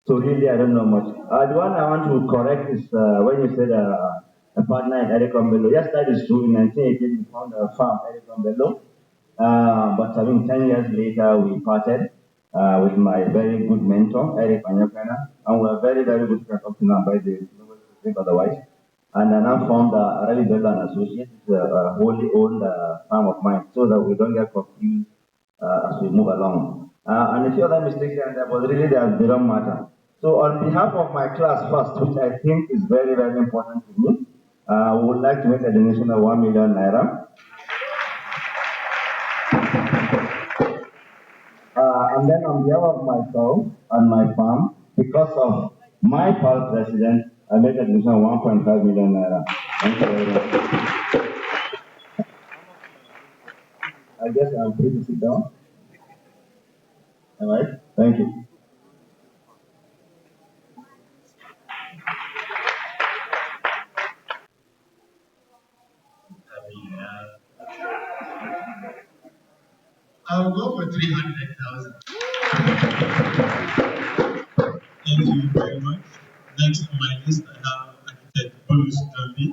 So really, I don't know much. The one I want to correct is when you said a partner in Ekundayo. Yes, that is true. In 1988, we found a farm, Ekundayo. But I mean, 10 years later, we parted with my very good mentor, Eric Anyokana, and we're very, very good friends up to now, by the way, otherwise. And I now formed Arabi Bello and Associates, a wholly owned farm of mine, so that we don't get confused as we move along. And a few other mistakes here and there, but really they don't matter. So on behalf of my class first, which I think is very, very important to me, we would like to make a donation of 1 million naira. And then on behalf of myself and my farm, because of my past president, I make a donation of 1.5 million naira. Thank you very much. I guess I'm free to sit down. All right, thank you. I'll go for 300,000. Thank you very much. Next on my list, I have Architect Bruce Dumby.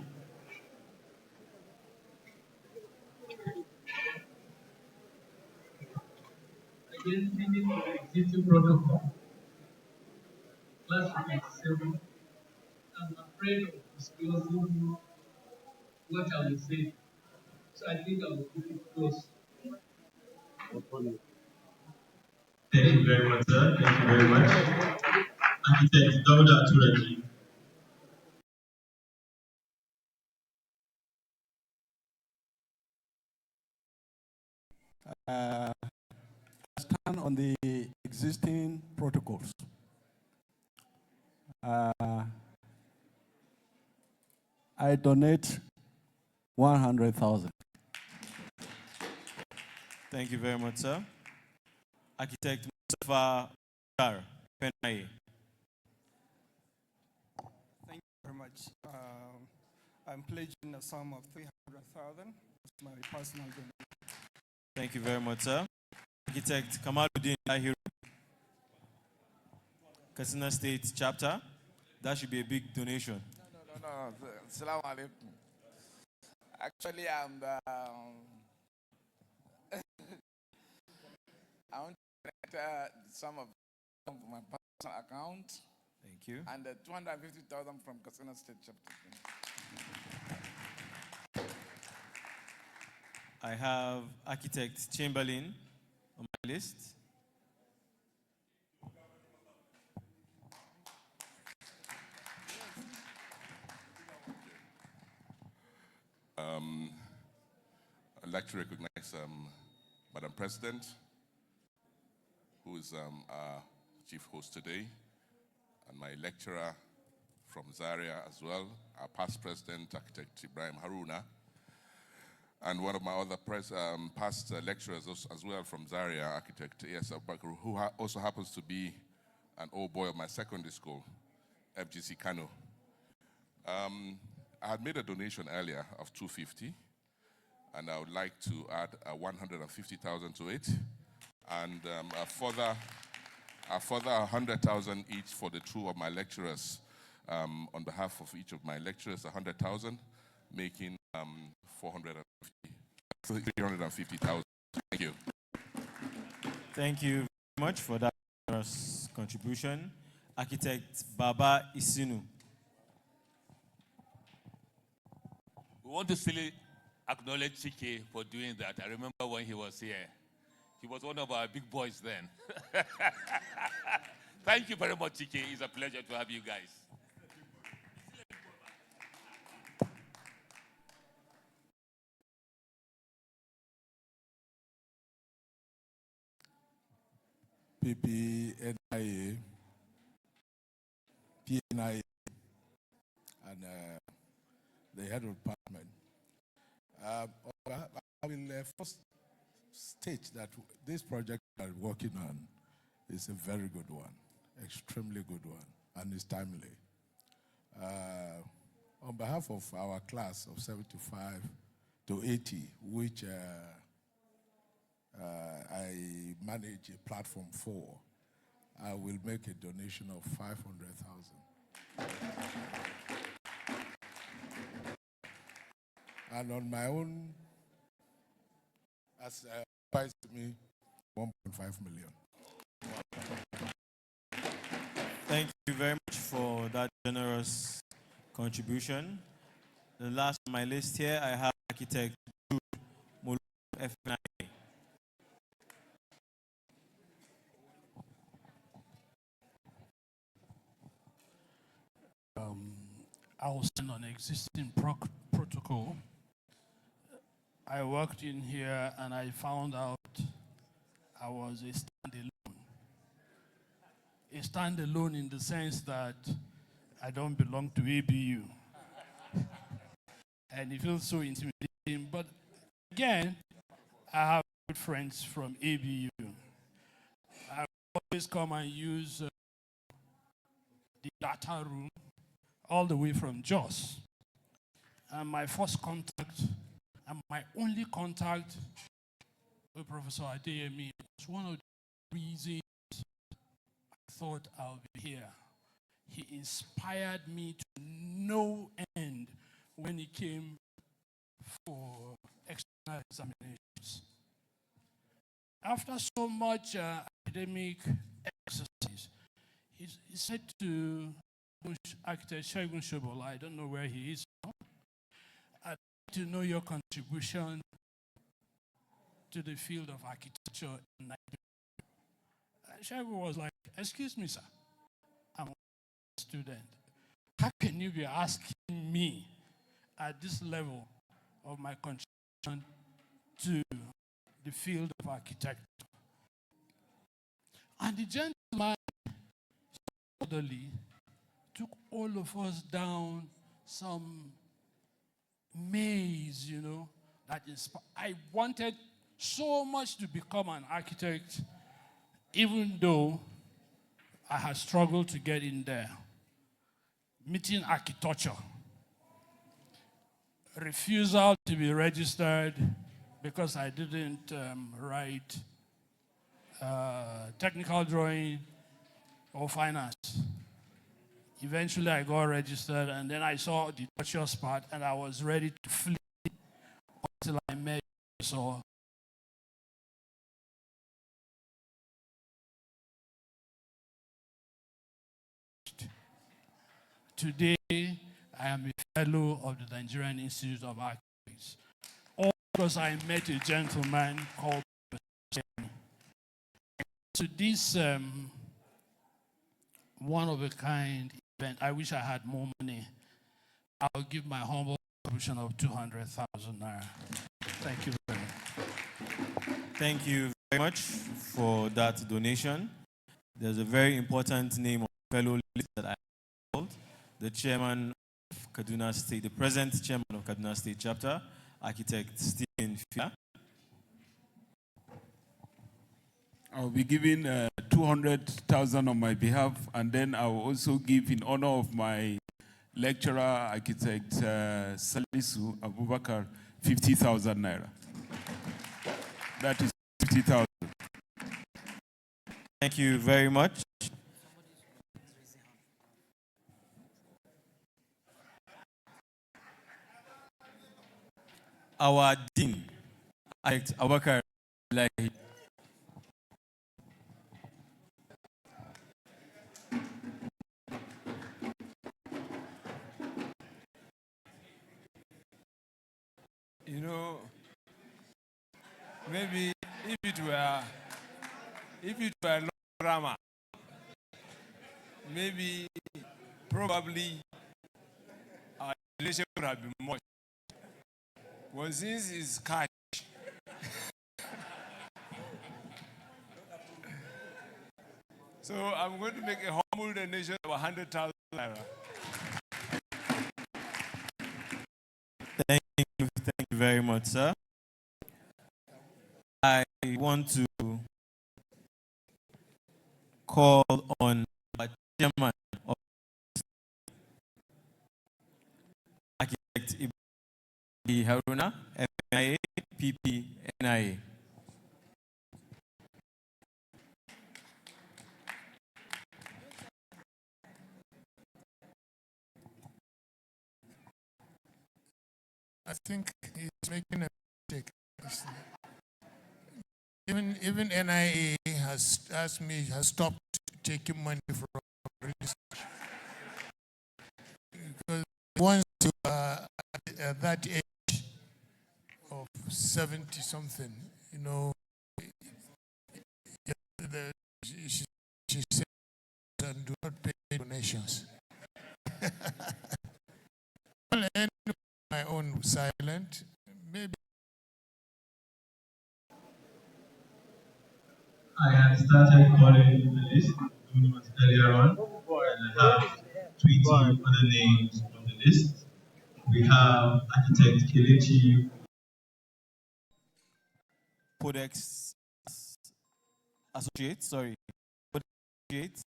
Again, meaning the existing protocol. Class 57. I'm afraid of disclosing what I will say. So I think I will keep it close. Thank you very much, sir. Thank you very much. Architect Dauda Turaki. Stand on the existing protocols. I donate 100,000. Thank you very much, sir. Architect Mustafa Shar, Penai. Thank you very much. I'm pledging a sum of 300,000. That's my personal donation. Thank you very much, sir. Architect Kamaluddin Ahiru, Katsina State Chapter. That should be a big donation. No. Assalamu alaikum. Actually, I'm the. I want to direct some of my personal account. Thank you. And 250,000 from Katsina State Chapter. I have Architect Chamberlain on my list. I'd like to recognize Madam President, who is our chief host today, and my lecturer from Zaria as well, our past president, Architect Ibrahim Haruna, and one of my other past lecturers as well from Zaria, Architect A.S. Abubakar, who also happens to be an old boy of my secondary school, FGC Kano. I had made a donation earlier of 250, and I would like to add 150,000 to it, and a further 100,000 each for the two of my lecturers. On behalf of each of my lecturers, 100,000, making 350,000. Thank you. Thank you very much for that generous contribution. Architect Baba Isinu. We want to still acknowledge Chike for doing that. I remember when he was here. He was one of our big boys then. Thank you very much, Chike. It's a pleasure to have you guys. PPNIA, PNIA, and the head of department. I will first state that this project I'm working on is a very good one, extremely good one, and it's timely. On behalf of our class of 75 to 80, which I manage a platform for, I will make a donation of 500,000. And on my own, as advised to me, 1.5 million. Thank you very much for that generous contribution. The last on my list here, I have architect Jude Mulu, FNIA. I was on existing protocol. I worked in here and I found out I was a standalone. A standalone in the sense that I don't belong to A.B.U. And it feels so intimidating. But again, I have good friends from A.B.U. I always come and use the data room all the way from Jos. And my first contact, and my only contact with Professor Adeyemi was one of the reasons I thought I'll be here. He inspired me to no end when he came for external examinations. After so much academic exercise, he said to Architect Segun Shobola, I don't know where he is now, I'd like to know your contribution to the field of architecture in Nigeria. Segun was like, excuse me, sir, I'm a student. How can you be asking me at this level of my contribution to the field of architecture? And the gentleman orderly took all of us down some maze, you know, that I wanted so much to become an architect, even though I had struggled to get in there. Meeting architecture, refusal to be registered because I didn't write technical drawing or finance. Eventually I got registered and then I saw the tortuous part and I was ready to flee until I met so today I am a fellow of the Nigerian Institute of Architects. All because I met a gentleman called Adeyemi. To this one-of-a-kind event, I wish I had more money. I'll give my humble contribution of 200,000 naira. Thank you very much. Thank you very much for that donation. There's a very important name of fellow list that I called, the chairman of Kaduna State, the present chairman of Kaduna State chapter, Architect Stephen Fia. I'll be giving 200,000 on my behalf, and then I will also give in honor of my lecturer, Architect Salisu Abubakar, 50,000 naira. That is 50,000. Thank you very much. Our Dean, Architect Abubakar, you know, maybe if it were long drama, maybe probably our relation would have been much. But since it's cash, so I'm going to make a humble donation of 100,000 naira. Thank you very much, sir. I want to call on our chairman of Haruna, MIA, PP, NIA. I think he's making a mistake. Even NIA has asked me, has stopped taking money from research. Because once you are at that age of 70 something, you know, she said, and do not pay donations. I'll end my own silent, maybe. I had started calling the list earlier on, and I have 20 other names on the list. We have Architect Kelechi Codex Associates, sorry. Codex Associates.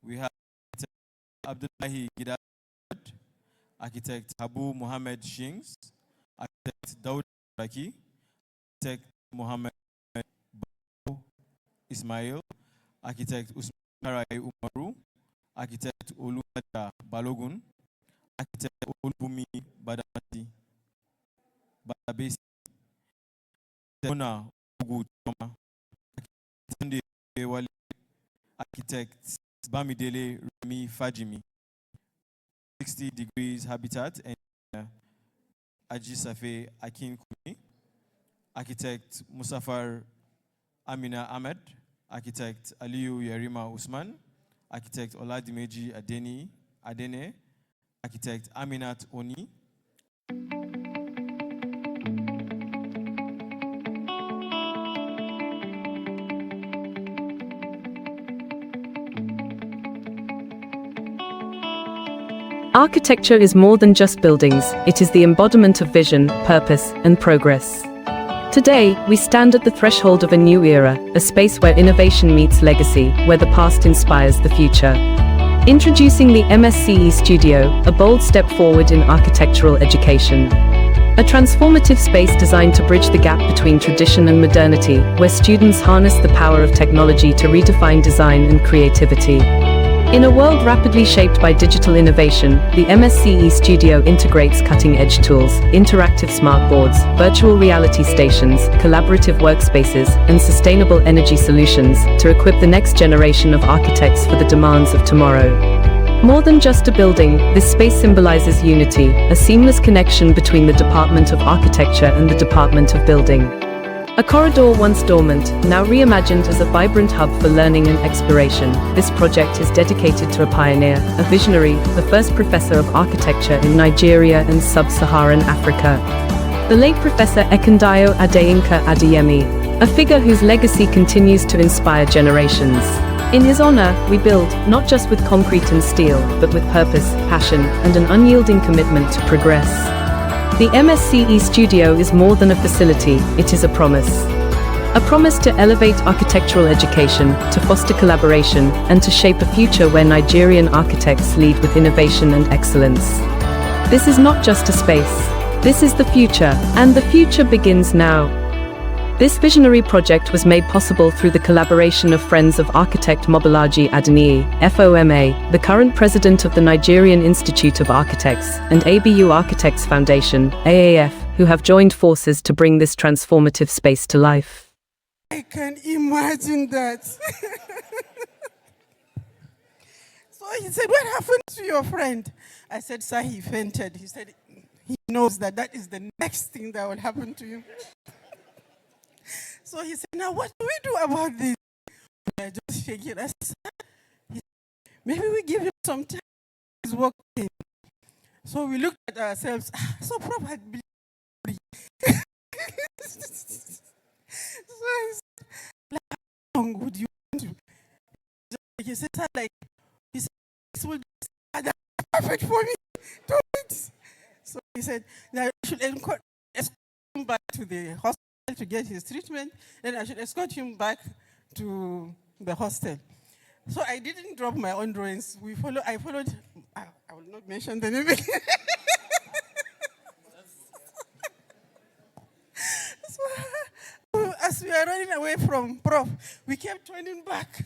We have Abdullahi Gidad, Architect Habu Mohammed Shings, Architect Daud Raki, Architect Mohammed Ismail, Architect Usman Karai Umaru, Architect Oluwaja Balogun, Architect Olubumi Badamati, Badabesi, Tona Ugu Choma, Architect Wale, Architect Bamidele Remi Fajimi, 60 Degrees Habitat, and Ajisafe Akin Kumi, Architect Musafar Amina Ahmed, Architect Aliyu Yerima Usman, Architect Oladimeji Adene, Architect Aminat Oni. Architecture is more than just buildings, it is the embodiment of vision, purpose, and progress. Today, we stand at the threshold of a new era, a space where innovation meets legacy, where the past inspires the future. Introducing the MSCE Studio, a bold step forward in architectural education. A transformative space designed to bridge the gap between tradition and modernity, where students harness the power of technology to redefine design and creativity. In a world rapidly shaped by digital innovation, the MSCE Studio integrates cutting-edge tools, interactive smartboards, virtual reality stations, collaborative workspaces, and sustainable energy solutions to equip the next generation of architects for the demands of tomorrow. More than just a building, this space symbolizes unity, a seamless connection between the Department of Architecture and the Department of Building. A corridor once dormant, now reimagined as a vibrant hub for learning and exploration, this project is dedicated to a pioneer, a visionary, the first professor of architecture in Nigeria and sub-Saharan Africa. The late Professor Ekundayo Adeyinka Adeyemi, a figure whose legacy continues to inspire generations. In his honor, we build, not just with concrete and steel, but with purpose, passion, and an unyielding commitment to progress. The MSCE Studio is more than a facility, it is a promise. A promise to elevate architectural education, to foster collaboration, and to shape a future where Nigerian architects lead with innovation and excellence. This is not just a space. This is the future, and the future begins now. This visionary project was made possible through the collaboration of Friends of Architect Mobolaji Adeniyi, FOMA, the current president of the Nigerian Institute of Architects, and A.B.U Architects Foundation, AAF, who have joined forces to bring this transformative space to life. I can imagine that. So he said, "What happened to your friend?" I said, "Sir, he fainted." He said, he knows that that is the next thing that will happen to you. So he said, "Now what do we do about this?" I just shaking. I said, "Maybe we give him some time. He's working." So we looked at ourselves. So Prof had been so I said, "How long would you want to?" He said, "Like, he said, this will be perfect for me. Do it." So he said, "Now I should escort him back to the hospital to get his treatment, then I should escort him back to the hostel." So I didn't drop my own drawings. I followed, I will not mention the name. So, as we are running away from Prof, we kept turning back.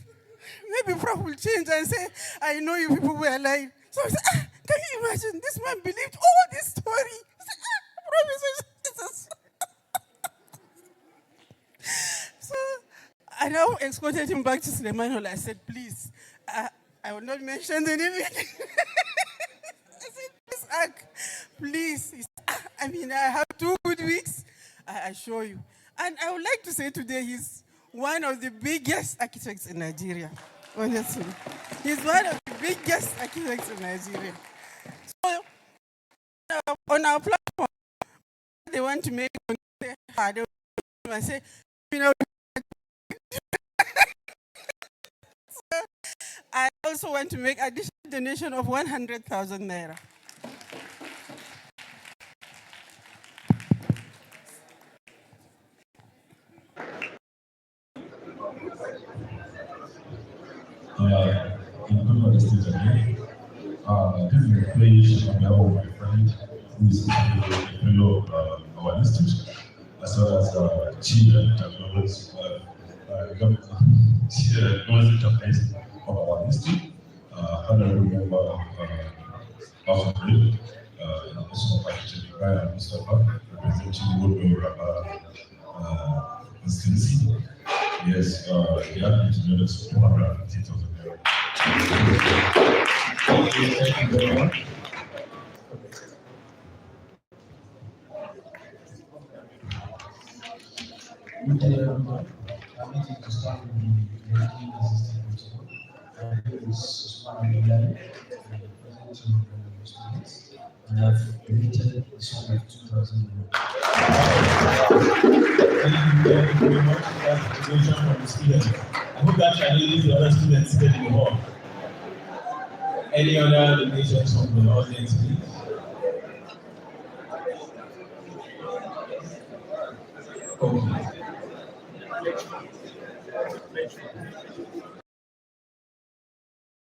Maybe Prof will change and say, I know you people were lying. So I said, can you imagine? This man believed all this story. I said, Prof is Jesus. So I now escorted him back to Suleiman Hall. I said, please, I will not mention the name. I said, please, please. He said, I mean, I have 2 good weeks. I assure you. And I would like to say today he's one of the biggest architects in Nigeria. Honestly. He's one of the biggest architects in Nigeria. So on our platform, they want to make I say, you know, so I also want to make additional donation of 100,000 naira. I'm on the stage again. This is a page on behalf of my friend who is a fellow of our institute, as well as children as well as interface of our institute. Honorable member of House of Rep, in the person of Architect Brian Mustafa, representing the constituency. Yes, he had to do this 250,000. Thank you very much. I'm meeting to start with the making assistant principal. Here is Adeyemi, the president of the students, and I've committed the sum of 2,000 euros. Thank you very much for that donation from the students. I hope that challenges the other students seated in the hall. Any other donations from the audience, please? Okay.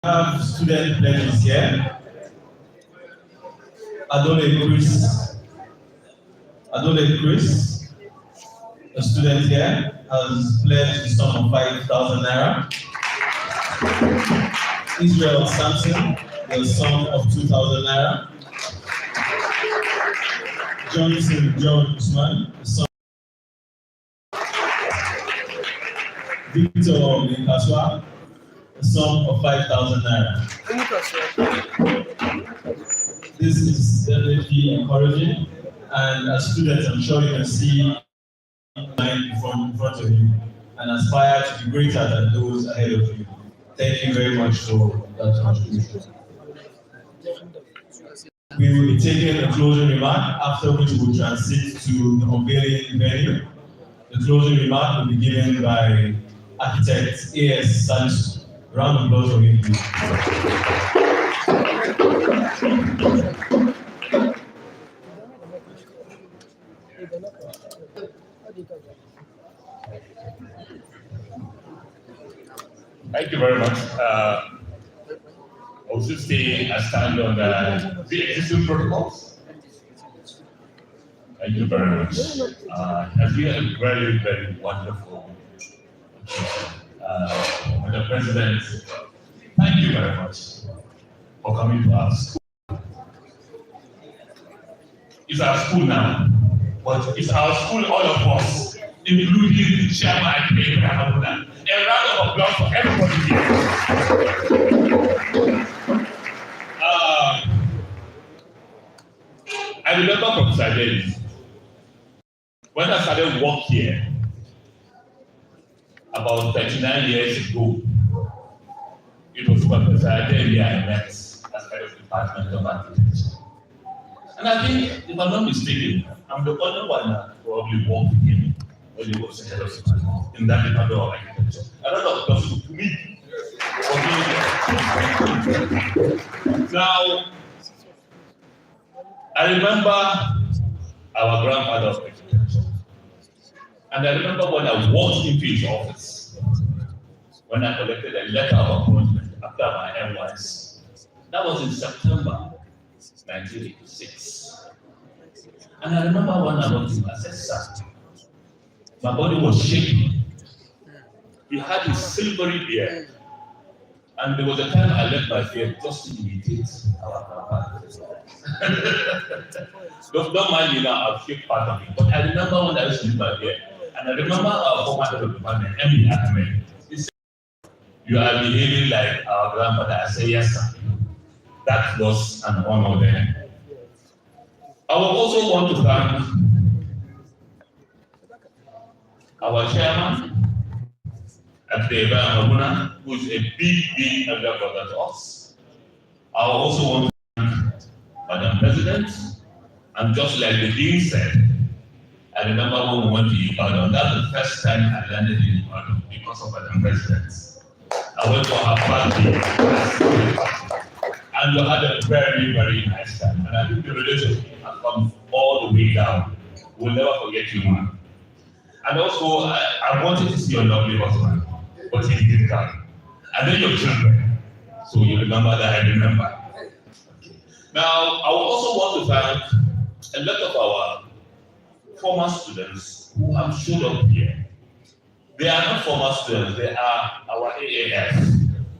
We have student pledges here. Adeyemi Chris, a student here, has pledged the sum of 5,000 naira. Israel Samson, the sum of 2,000 naira. Johnson John Usman, the sum. Victor Kaswa, the sum of 5,000 naira. This is definitely encouraging, and as students, I'm sure you can see in front of you and aspire to be greater than those ahead of you. Thank you very much for that contribution. We will be taking a closing remark, after which we will transit to the unveiling venue. The closing remark will be given by Architect A.S. Salisu. Round of applause for him, please. Thank you very much. I will just say I stand on the existing protocols. Thank you very much. It has been a very, very wonderful the President. Thank you very much for coming to our school. It's our school now, but it's our school, all of us, including the chairman and the Haruna. A round of applause for everybody here. I remember Professor Adeyemi. When I started work here about 39 years ago, it was Professor Adeyemi I met as head of the Department of Architecture. And I think, if I'm not mistaken, I'm the only one that probably worked with him when he was head of the department in that Department of Architecture. A lot of people to me. Now, I remember our grandfather of architecture. And I remember when I walked into his office, when I collected a letter of appointment after my NYS. That was in September 1986. And I remember when I went to assess sir, my body was shaking. He had his silvery beard. And there was a time I left my beard just to imitate our grandpa. Don't mind me now, I've shaved part of it. But I remember when I used to leave my beard. And I remember our former head of the department, Emeritus. He said, "You are behaving like our grandfather." I said, "Yes, sir." That was an honor there. I would also want to thank our chairman, Adeyemi, who is a big elder brother to us. I also want to thank Madam President, and just like the Dean said, I remember when we went to Ibadan, that's the first time I landed in Ibadan because of Madam President. I went for her birthday, and we had a very, very nice time. And I think the relationship has come all the way down. We'll never forget you, man. And also, I wanted to see your lovely husband, but he didn't come. And then your children. So you remember that I remember. Okay. Now, I would also want to thank a lot of our former students who have showed up here. They are not former students, they are our AAF.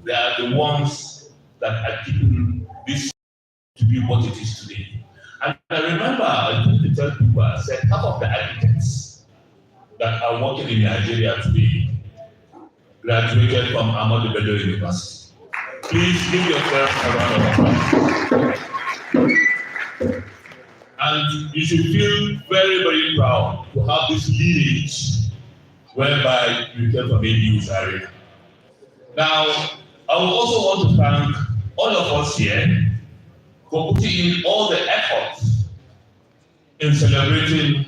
They are the ones that are keeping this to be what it is today. And I remember I told the 12 people, I said, half of the architects that are working in Nigeria today graduated from A.B.U. University. Please give yourself a round of applause. And you should feel very, very proud to have this lineage whereby you came from A.B.U. Zaria. Now, I would also want to thank all of us here for putting in all the efforts in celebrating.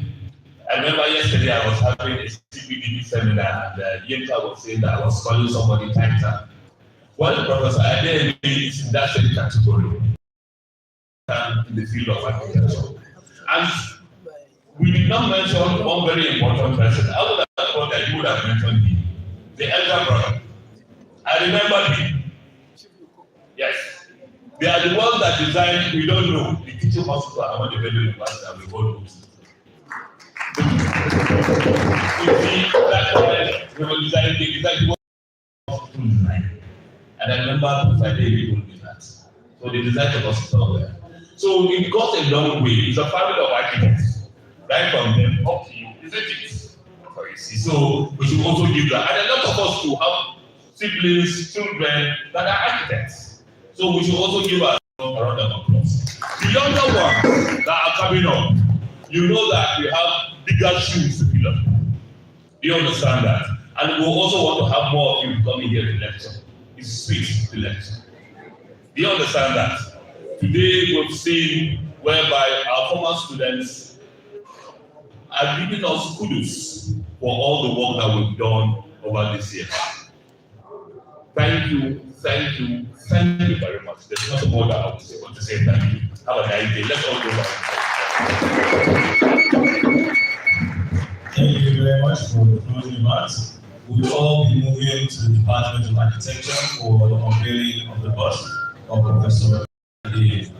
I remember yesterday I was having a CPD seminar and Adeyinka was saying that I was calling somebody tighter. Well, Professor Adeyemi is in that same category in the field of architecture. And we did not mention one very important person. I would have thought that you would have mentioned him, the elder brother. I remember him. Yes. They are the ones that designed, we don't know, the teaching hospital at Adeyemi University and we both know. They were designing the hospital design. And I remember Adeyemi told me that. So they designed the hospital there. So it got a long way. It's a family of architects. Right from them up to you, isn't it? So you see, so we should also give that. And a lot of us too have siblings, children that are architects. So we should also give a round of applause. The younger ones that are coming up, you know that we have bigger shoes to fill up. Do you understand that? And we also want to have more of you coming here to lecture. It's sweet to lecture. Do you understand that? Today we've seen whereby our former students are giving us kudos for all the work that we've done over this year. Thank you, thank you, thank you very much. There's nothing more that I would say, but to say thank you. Have a nice day. Let's all go back. Thank you very much for the closing remarks. We will all be moving to the Department of Architecture for the unveiling of the bust of Professor Adeyemi.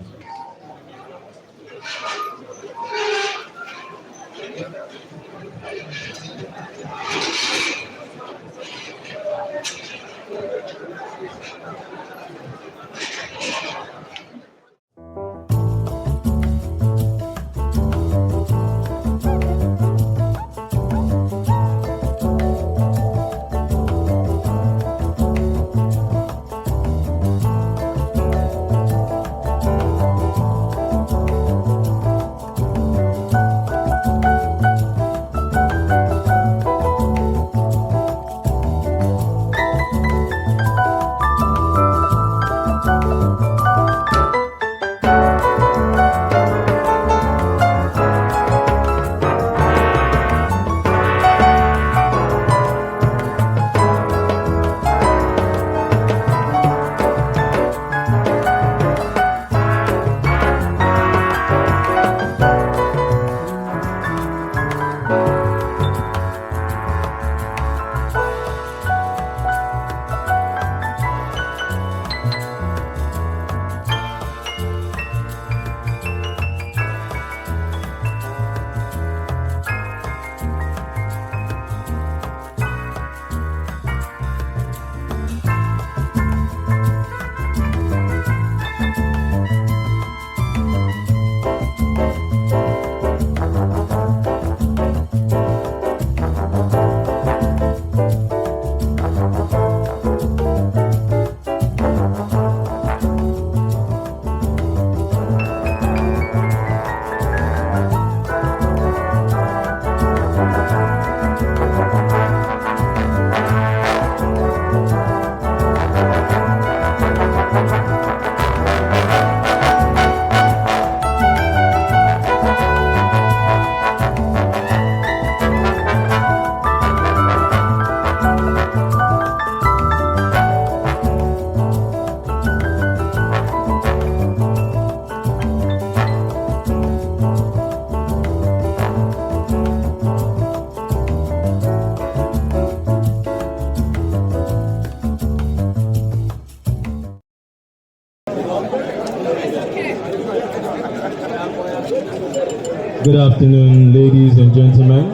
Good afternoon, ladies and gentlemen.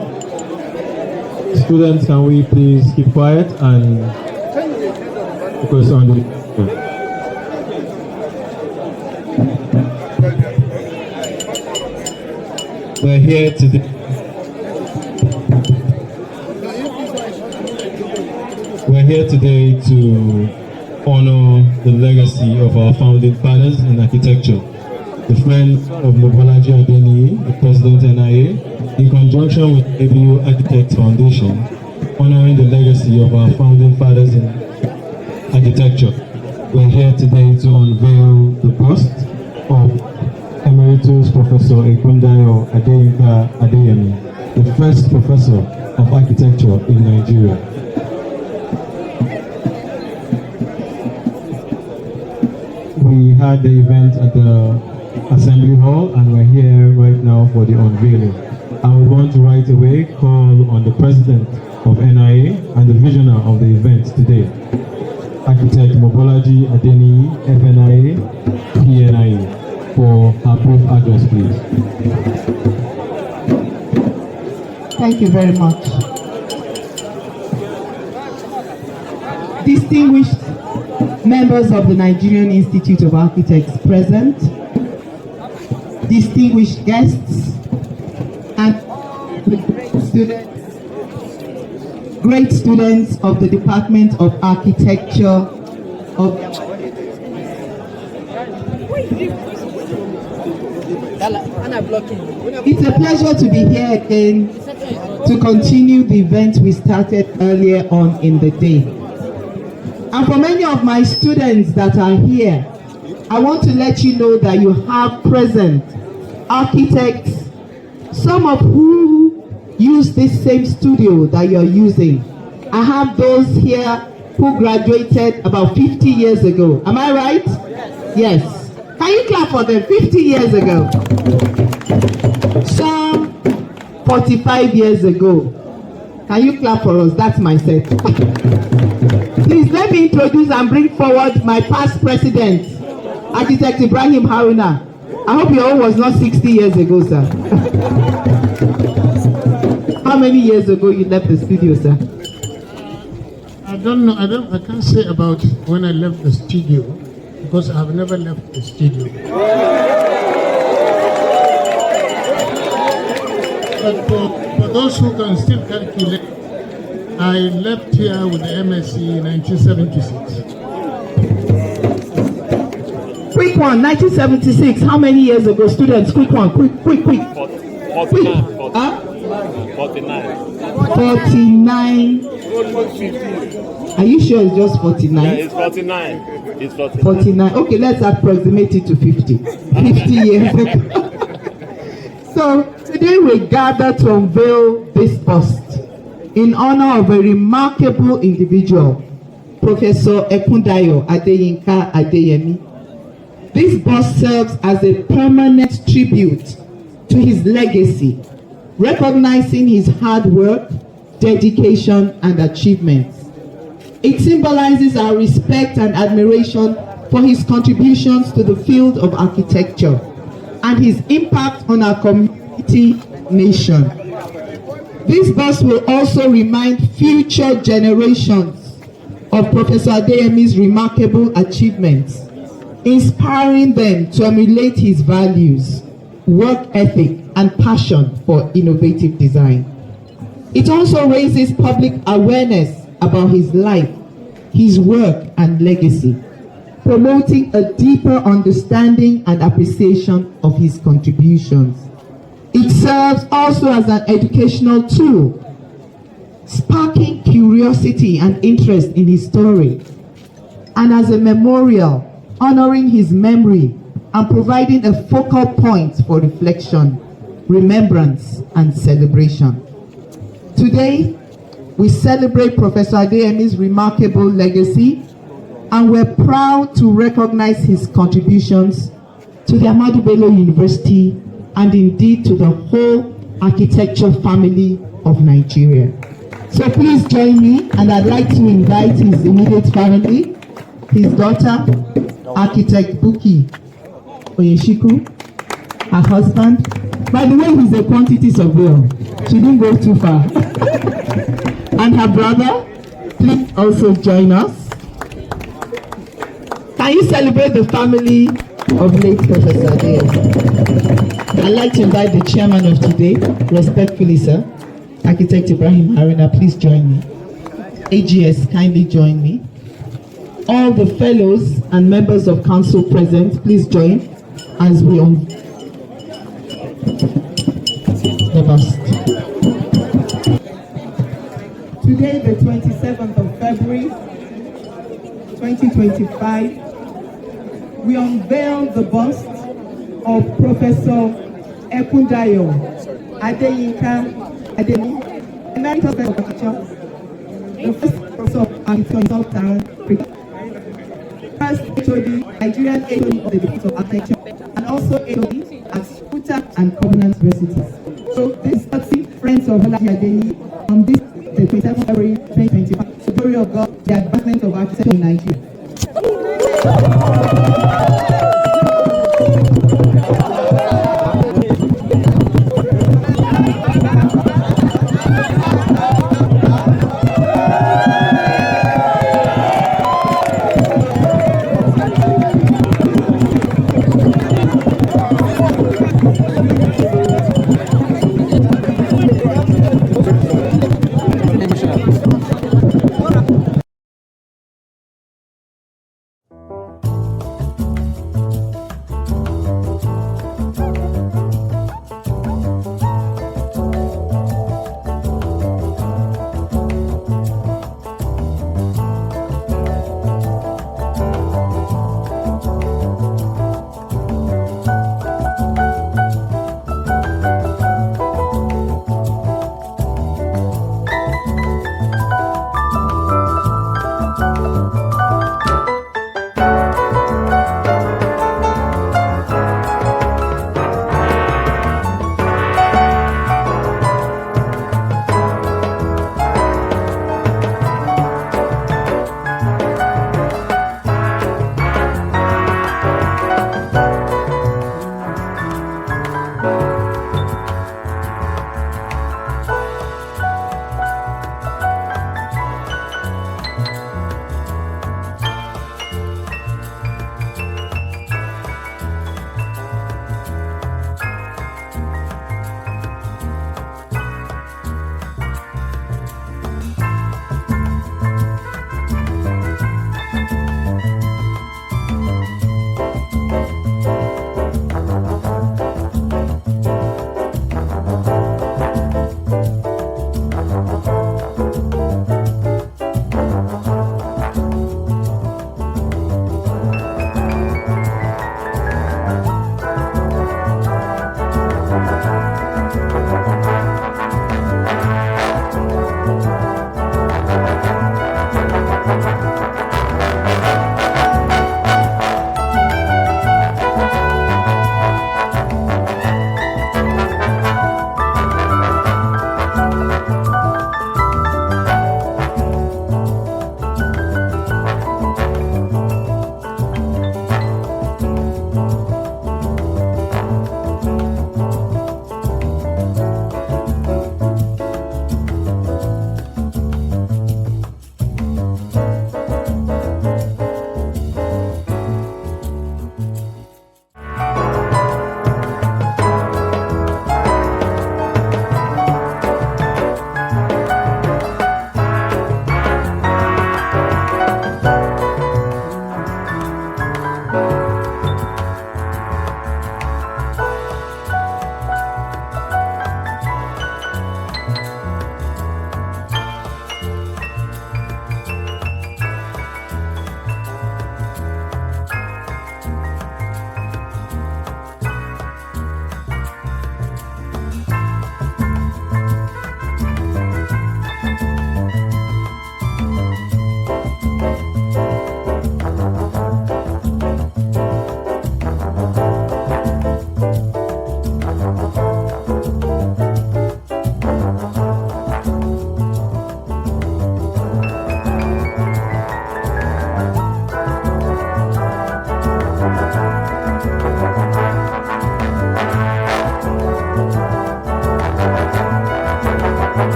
Students, can we please keep quiet and focus on the... We're here today. We're here today to honor the legacy of our founding fathers in architecture. The friends of Mobolaji Adeyemi, the President NIA, in conjunction with A.B.U. Architect Foundation, honoring the legacy of our founding fathers in architecture. We're here today to unveil the bust of Emeritus Professor Ekundayo Adeyemi, the first professor of architecture in Nigeria. We had the event at the Assembly Hall and we're here right now for the unveiling. I would want to right away call on the President of NIA and the visionary of the event today, Architect Mobolaji Adeyemi, FNIA, PNIA, for her brief address, please. Thank you very much. Distinguished members of the Nigerian Institute of Architects present, distinguished guests, and great students of the Department of Architecture of It's a pleasure to be here again to continue the event we started earlier on in the day. And for many of my students that are here, I want to let you know that you have present architects, some of who use this same studio that you're using. I have those here who graduated about 50 years ago. Am I right? Yes. Can you clap for them? 50 years ago. Some 45 years ago. Can you clap for us? That's my set. Please let me introduce and bring forward my past president, Architect Ibrahim Haruna. I hope your own was not 60 years ago, sir. How many years ago you left the studio, sir? I don't know. I can't say about when I left the studio because I've never left the studio. But for those who can still calculate, I left here with the MSc in 1976. Quick one, 1976. How many years ago, students? Quick one, quick. 49. 49. Are you sure it's just 49? Yeah, it's 49. It's 49. 49. Okay, let's approximate it to 50. 50 years ago. So today we gather to unveil this bust in honor of a remarkable individual, Professor Ekundayo Adeyinka Adeyemi. This bust serves as a permanent tribute to his legacy, recognizing his hard work, dedication, and achievements. It symbolizes our respect and admiration for his contributions to the field of architecture and his impact on our community nation. This bust will also remind future generations of Professor Adeyemi's remarkable achievements, inspiring them to emulate his values, work ethic, and passion for innovative design. It also raises public awareness about his life, his work, and legacy, promoting a deeper understanding and appreciation of his contributions. It serves also as an educational tool, sparking curiosity and interest in his story, and as a memorial, honoring his memory and providing a focal point for reflection, remembrance, and celebration. Today, we celebrate Professor Adeyemi's remarkable legacy, and we're proud to recognize his contributions to the Ahmadu Bello University and indeed to the whole architecture family of Nigeria. So please join me, and I'd like to invite his immediate family, his daughter, Architect Buki Oyeshiku, her husband, By the way, he's a quantity surveyor. She didn't go too far. And her brother, please also join us. Can you celebrate the family of late Professor Adeyemi? I'd like to invite the chairman of today, respectfully, sir, Architect Ibrahim Haruna, please join me. AGS, kindly join me. All the fellows and members of council present, please join as we the bust. Today, the 27th of February, 2025, we unveil the bust of Professor Ekundayo, Adeyinka, Adeyemi, Emeritus of Architecture, the first Professor of Architecture in Southern Africa, first HOD, Nigerian HOD of the Department of Architecture, and also HOD at Futa and Covenant Universities. So this is 30 friends of Adeyemi on this, the 27th February 2025, the glory of God, the advancement of architecture in Nigeria.